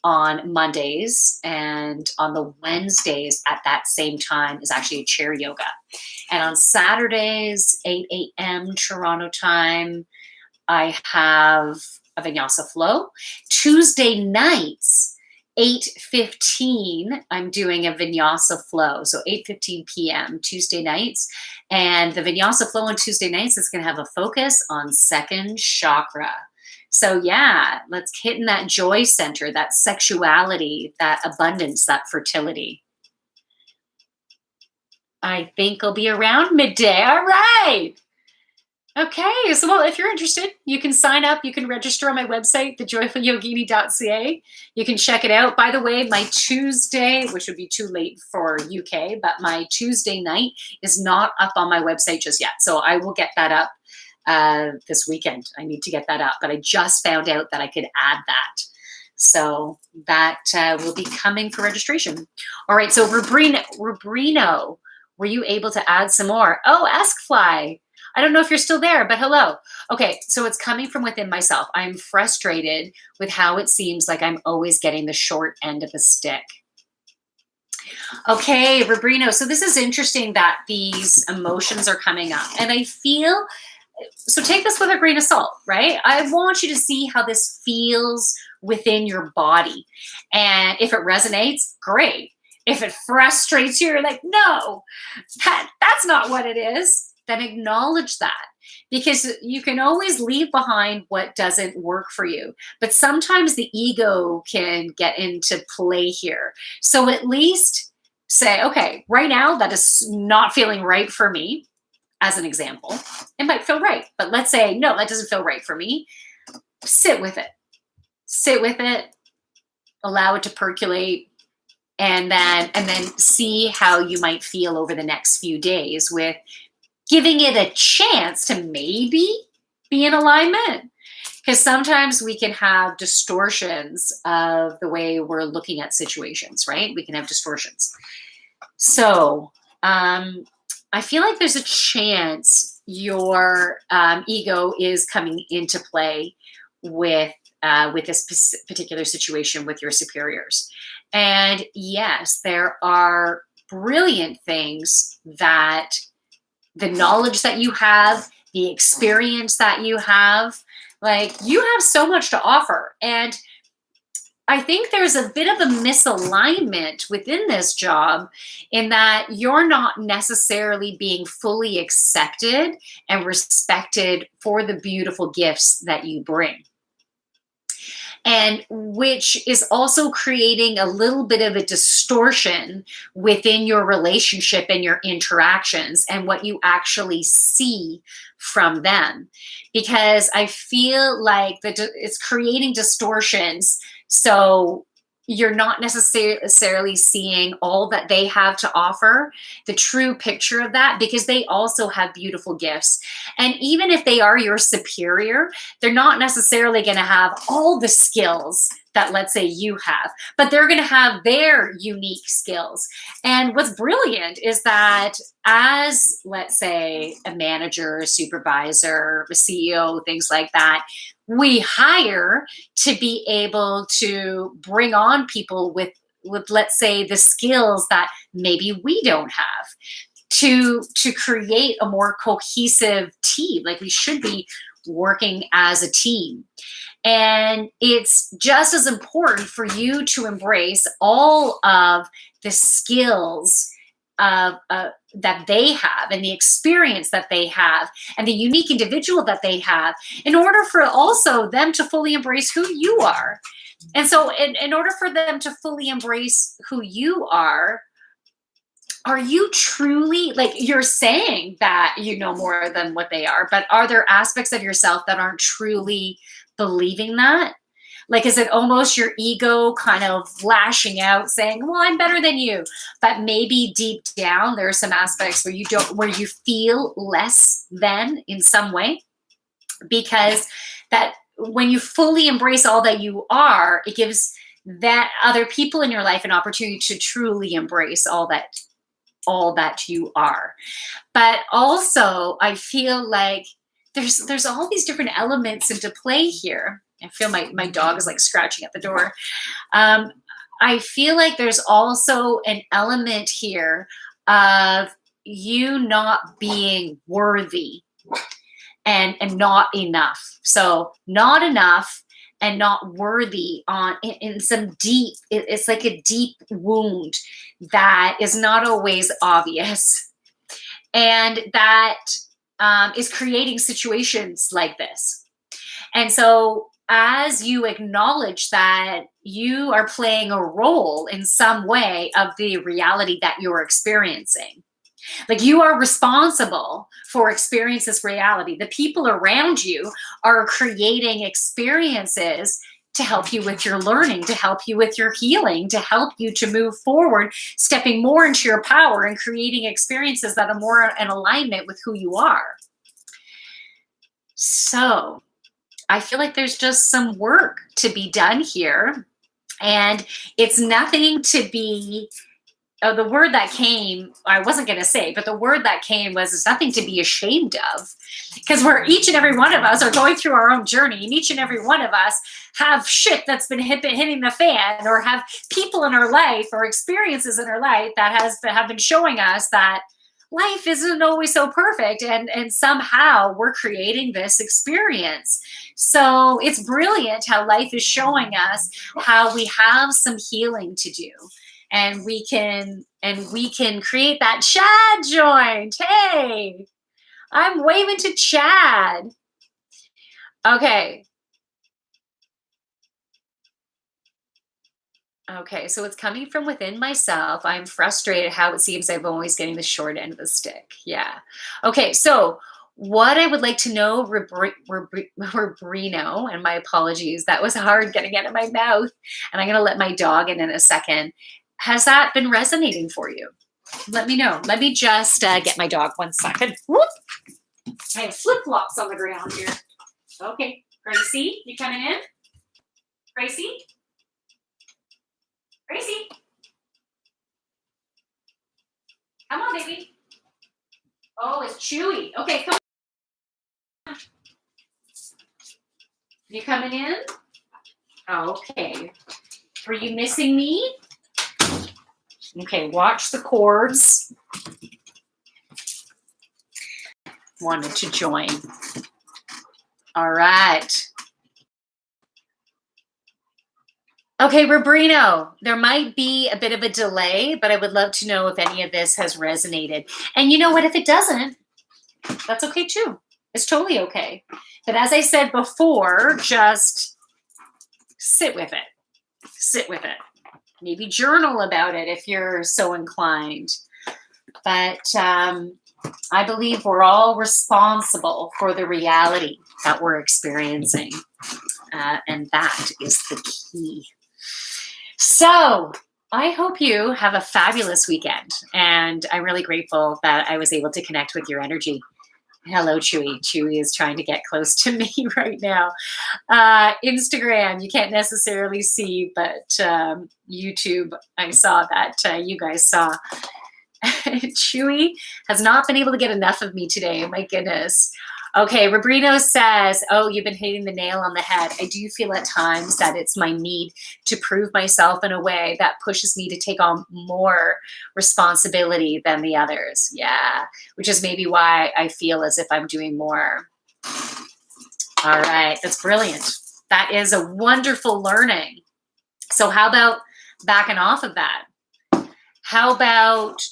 on Mondays, and on the Wednesdays at that same time is actually a chair yoga. And on Saturdays, 8 a.m. Toronto time, I have a Vinyasa Flow. Tuesday nights, 8:15, I'm doing a Vinyasa Flow. So 8:15 p.m. Tuesday nights. And the Vinyasa Flow on Tuesday nights is going to have a focus on second chakra. So yeah, let's hit in that joy center, that sexuality, that abundance, that fertility. I think I'll be around midday. All right. Okay, so well, if you're interested, you can sign up. You can register on my website, thejoyfulyogini.ca. You can check it out. By the way, my Tuesday, which would be too late for UK, but my Tuesday night is not up on my website just yet. So I will get that up this weekend. I need to get that up, but I just found out that I could add that. So that will be coming for registration. All right, so Rubrino, were you able to add some more? Oh, Ask Fly. I don't know if you're still there, but hello. Okay, so it's coming from within myself. I'm frustrated with how it seems like I'm always getting the short end of the stick. Okay, Rubrino, so this is interesting that these emotions are coming up. And I feel, so take this with a grain of salt, right? I want you to see how this feels within your body. And if it resonates, great. If it frustrates you, you're like, no, that's not what it is. Then acknowledge that, because you can always leave behind what doesn't work for you. But sometimes the ego can get into play here. So at least say, okay, right now that is not feeling right for me. As an example, it might feel right, but let's say, no, that doesn't feel right for me. Sit with it. Sit with it. Allow it to percolate. And then see how you might feel over the next few days with giving it a chance to maybe be in alignment. Because sometimes we can have distortions of the way we're looking at situations, right? We can have distortions. So I feel like there's a chance your ego is coming into play with this particular situation with your superiors. And yes, there are brilliant things that the knowledge that you have, the experience that you have, like you have so much to offer. And I think there's a bit of a misalignment within this job in that you're not necessarily being fully accepted and respected for the beautiful gifts that you bring. And which is also creating a little bit of a distortion within your relationship and your interactions and what you actually see from them. Because I feel like it's creating distortions. So you're not necessarily seeing all that they have to offer, the true picture of that, because they also have beautiful gifts. And even if they are your superior, they're not necessarily going to have all the skills that, let's say, you have, but they're going to have their unique skills. And what's brilliant is that as, let's say, a manager, a supervisor, a CEO, things like that, we hire to be able to bring on people with, let's say, the skills that maybe we don't have, to create a more cohesive team. Like, we should be working as a team. And it's just as important for you to embrace all of the skills that they have, and the experience that they have, and the unique individual that they have, in order for also them to fully embrace who you are. And so in order for them to fully embrace who you are you truly, like, you're saying that you know more than what they are, but are there aspects of yourself that aren't truly believing that? Like, is it almost your ego kind of lashing out saying, well, I'm better than you, but maybe deep down there are some aspects where you feel less than in some way? Because that when you fully embrace all that you are, it gives that other people in your life an opportunity to truly embrace all that you are. But also, I feel like there's all these different elements into play here. I feel my dog is like scratching at the door. I feel like there's also an element here of you not being worthy and not enough. So not enough and not worthy in some deep, it's like a deep wound that is not always obvious. And that is creating situations like this. And so as you acknowledge that you are playing a role in some way of the reality that you're experiencing, like, you are responsible for experience this reality. The people around you are creating experiences to help you with your learning, to help you with your healing, to help you to move forward, stepping more into your power and creating experiences that are more in alignment with who you are. So I feel like there's just some work to be done here. And it's nothing to be, the word that came, I wasn't going to say, but the word that came was, it's nothing to be ashamed of. Because each and every one of us are going through our own journey, and each and every one of us have shit that's been hitting the fan, or have people in our life or experiences in our life that have been showing us that life isn't always so perfect, and somehow we're creating this experience. So it's brilliant how life is showing us how we have some healing to do. And we can create that Chad joint. Hey, I'm waving to Chad. Okay. Okay, so it's coming from within myself. I'm frustrated how it seems I'm always getting the short end of the stick. Yeah. Okay, so what I would like to know, Rubrino, and my apologies, that was hard getting out of my mouth, and I'm going to let my dog in a second. Has that been resonating for you? Let me know. Let me just get my dog 1 second. Whoop. I have flip-flops on the ground here. Okay, Gracie, you coming in? Gracie? Gracie? Come on, baby. Oh, it's Chewy. Okay, come on. You coming in? Okay. Are you missing me? Okay, watch the cords. Wanted to join. All right. Okay, Rubrino, there might be a bit of a delay, but I would love to know if any of this has resonated. And you know what? If it doesn't, that's okay too. It's totally okay. But as I said before, just sit with it. Sit with it. Maybe journal about it if you're so inclined. But I believe we're all responsible for the reality that we're experiencing. And that is the key. So I hope you have a fabulous weekend. And I'm really grateful that I was able to connect with your energy. Hello, Chewy. Chewy is trying to get close to me right now. Instagram, you can't necessarily see, but YouTube, I saw that you guys saw. Chewy has not been able to get enough of me today. My goodness. Okay, Robrino says, oh, you've been hitting the nail on the head. I do feel at times that it's my need to prove myself in a way that pushes me to take on more responsibility than the others. Yeah, which is maybe why I feel as if I'm doing more. All right, that's brilliant. That is a wonderful learning. So how about backing off of that? How about,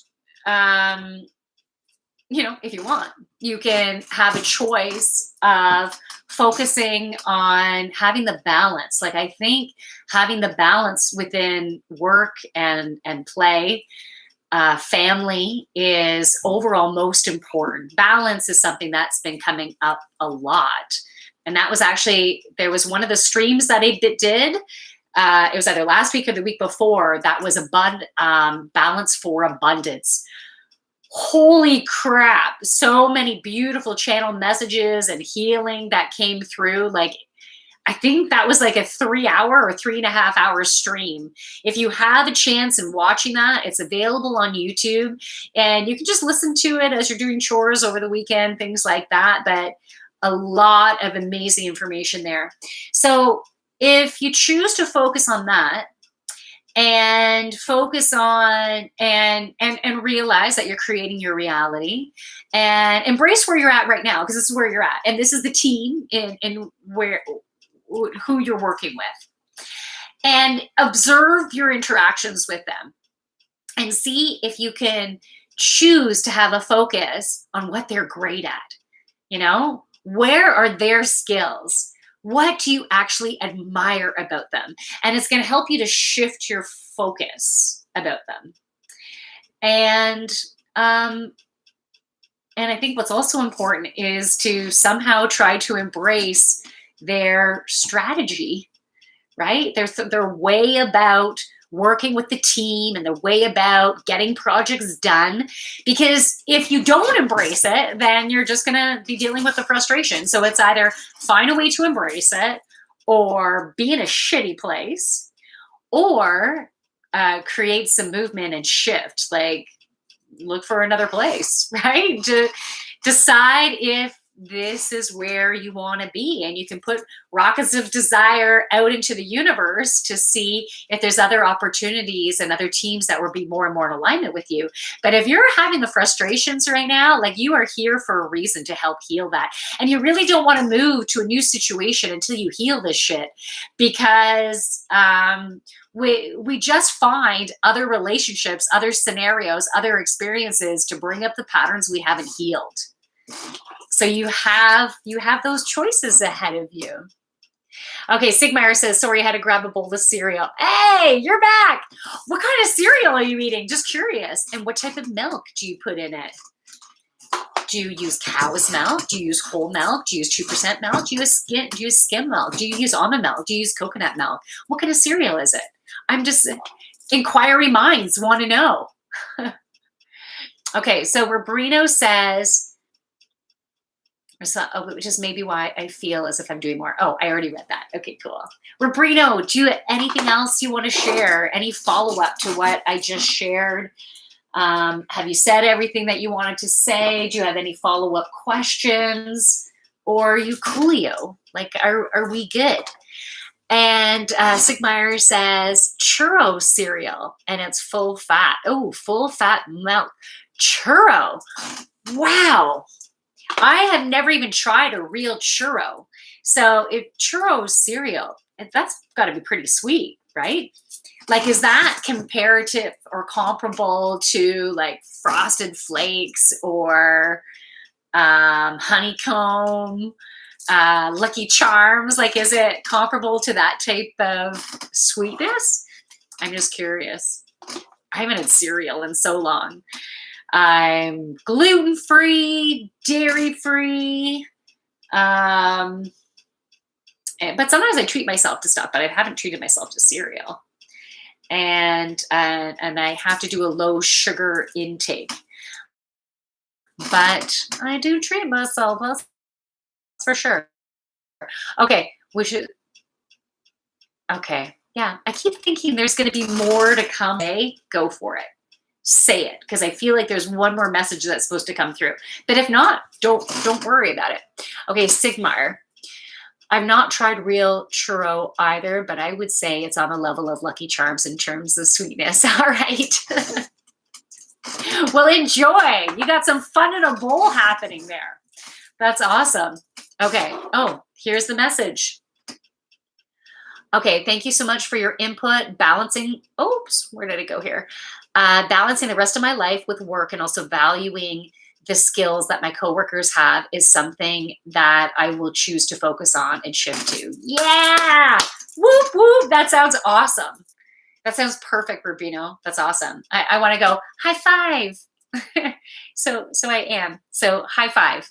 if you want, you can have a choice of focusing on having the balance. Like, I think having the balance within work and play, family is overall most important. Balance is something that's been coming up a lot. And that was actually, there was one of the streams that I did. It was either last week or the week before. That was balance for abundance. Holy crap. So many beautiful channel messages and healing that came through. Like, I think that was like a 3-hour or 3.5 hour stream. If you have a chance in watching that, it's available on YouTube, and you can just listen to it as you're doing chores over the weekend, things like that. But a lot of amazing information there. So if you choose to focus on that, and focus on and realize that you're creating your reality, and embrace where you're at right now, because this is where you're at, and this is the team in who you're working with, and observe your interactions with them and see if you can choose to have a focus on what they're great at. Where are their skills? What do you actually admire about them? And it's going to help you to shift your focus about them. And I think what's also important is to somehow try to embrace their strategy, right? Their way about working with the team and the way about getting projects done. Because if you don't embrace it, then you're just going to be dealing with the frustration. So it's either find a way to embrace it, or be in a shitty place, or create some movement and shift, like look for another place, right? To decide if this is where you want to be, and you can put rockets of desire out into the universe to see if there's other opportunities and other teams that will be more and more in alignment with you. But if you're having the frustrations right now, like, you are here for a reason to help heal that, and you really don't want to move to a new situation until you heal this shit, because we just find other relationships, other scenarios, other experiences to bring up the patterns we haven't healed. So you have those choices ahead of you. Okay, Sigmar says, sorry, I had to grab a bowl of cereal. Hey, you're back. What kind of cereal are you eating? Just curious. And what type of milk do you put in it? Do you use cow's milk? Do you use whole milk? Do you use 2% milk? Do you use skim milk? Do you use almond milk? Do you use coconut milk? What kind of cereal is it? I'm just, inquiry minds want to know. Okay, so Robrino says, which is maybe why I feel as if I'm doing more. Oh, I already read that. Okay, cool. Robrino, do you have anything else you want to share? Any follow-up to what I just shared? Have you said everything that you wanted to say? Do you have any follow-up questions? Or are you coolio? Like, are we good? And Sigmar says, churro cereal, and it's full fat. Oh, full fat milk. Churro. Wow. I have never even tried a real churro. So if churro cereal, that's got to be pretty sweet, right? Like, is that comparative or comparable to like Frosted Flakes or honeycomb, Lucky Charms? Like, is it comparable to that type of sweetness? I'm just curious. I haven't had cereal in so long. I'm gluten-free, dairy-free, but sometimes I treat myself to stuff, but I haven't treated myself to cereal. And I have to do a low sugar intake. but I do treat myself, that's for sure. Okay, we should. Okay, yeah. I keep thinking there's going to be more to come. Hey, go for it. Say it, because I feel like there's one more message that's supposed to come through. But if not, don't worry about it. Okay, Sigmar. I've not tried real churro either, but I would say it's on the level of Lucky Charms in terms of sweetness. All right. Well, enjoy. You got some fun in a bowl happening there. That's awesome. Okay. Oh, here's the message. Okay. Thank you so much for your input. Balancing. Oops. Where did it go here? Balancing the rest of my life with work and also valuing the skills that my coworkers have is something that I will choose to focus on and shift to. Yeah. Whoop, whoop. That sounds awesome. That sounds perfect, Rubino. That's awesome. I want to go high five. So I am. So high five.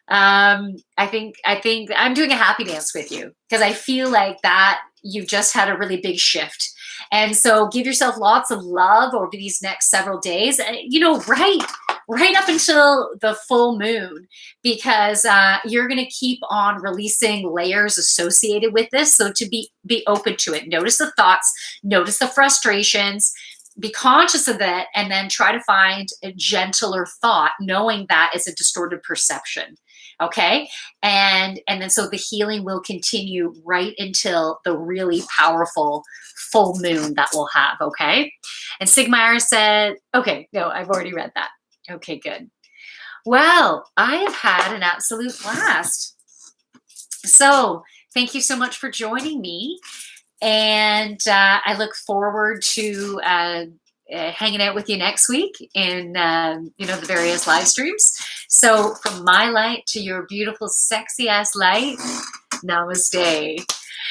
I think I'm doing a happy dance with you because I feel like that you've just had a really big shift. And so give yourself lots of love over these next several days, right up until the full moon, because you're going to keep on releasing layers associated with this. So to be open to it, notice the thoughts, notice the frustrations, be conscious of that, and then try to find a gentler thought, knowing that is a distorted perception. Okay. And then so the healing will continue right until the really powerful full moon that we'll have. Okay. And Sigmar said, okay, no, I've already read that. Okay, good. Well, I have had an absolute blast. So thank you so much for joining me. And I look forward to hanging out with you next week in the various live streams. So from my light to your beautiful, sexy ass light, namaste.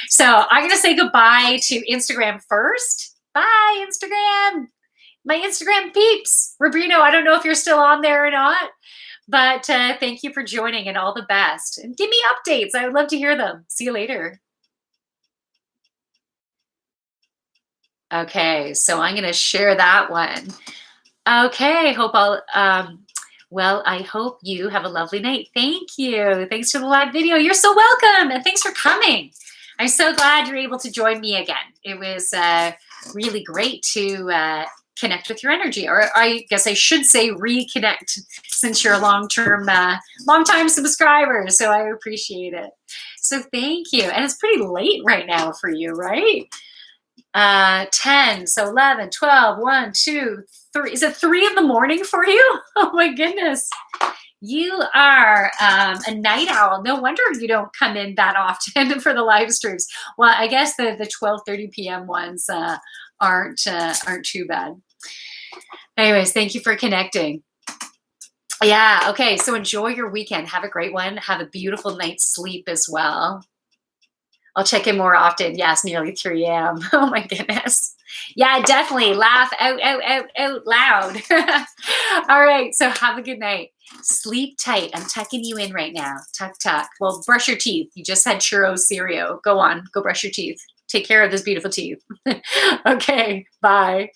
So I'm going to say goodbye to Instagram first. Bye, Instagram. My Instagram peeps. Rubino, I don't know if you're still on there or not, but thank you for joining and all the best. And give me updates. I would love to hear them. See you later. Okay, so I'm going to share that one. Okay, I hope you have a lovely night. Thank you. Thanks for the live video. You're so welcome. And thanks for coming. I'm so glad you're able to join me again. It was really great to connect with your energy, or I guess I should say reconnect, since you're a long-time subscriber. So I appreciate it. So thank you. And it's pretty late right now for you, right? 10, so 11, 12, 1, 2, 3. Is it 3 in the morning for you? Oh my goodness. You are a night owl. No wonder you don't come in that often for the live streams. Well, I guess the 12:30 p.m. ones aren't too bad. Anyways, thank you for connecting. Yeah, okay, so enjoy your weekend. Have a great one. Have a beautiful night's sleep as well. I'll check in more often. Yes, nearly 3 a.m. Oh my goodness. Yeah, definitely laugh out loud. All right, so have a good night. Sleep tight. I'm tucking you in right now. Tuck, tuck. Well, brush your teeth. You just had churro cereal. Go on, go brush your teeth. Take care of those beautiful teeth. Okay, bye.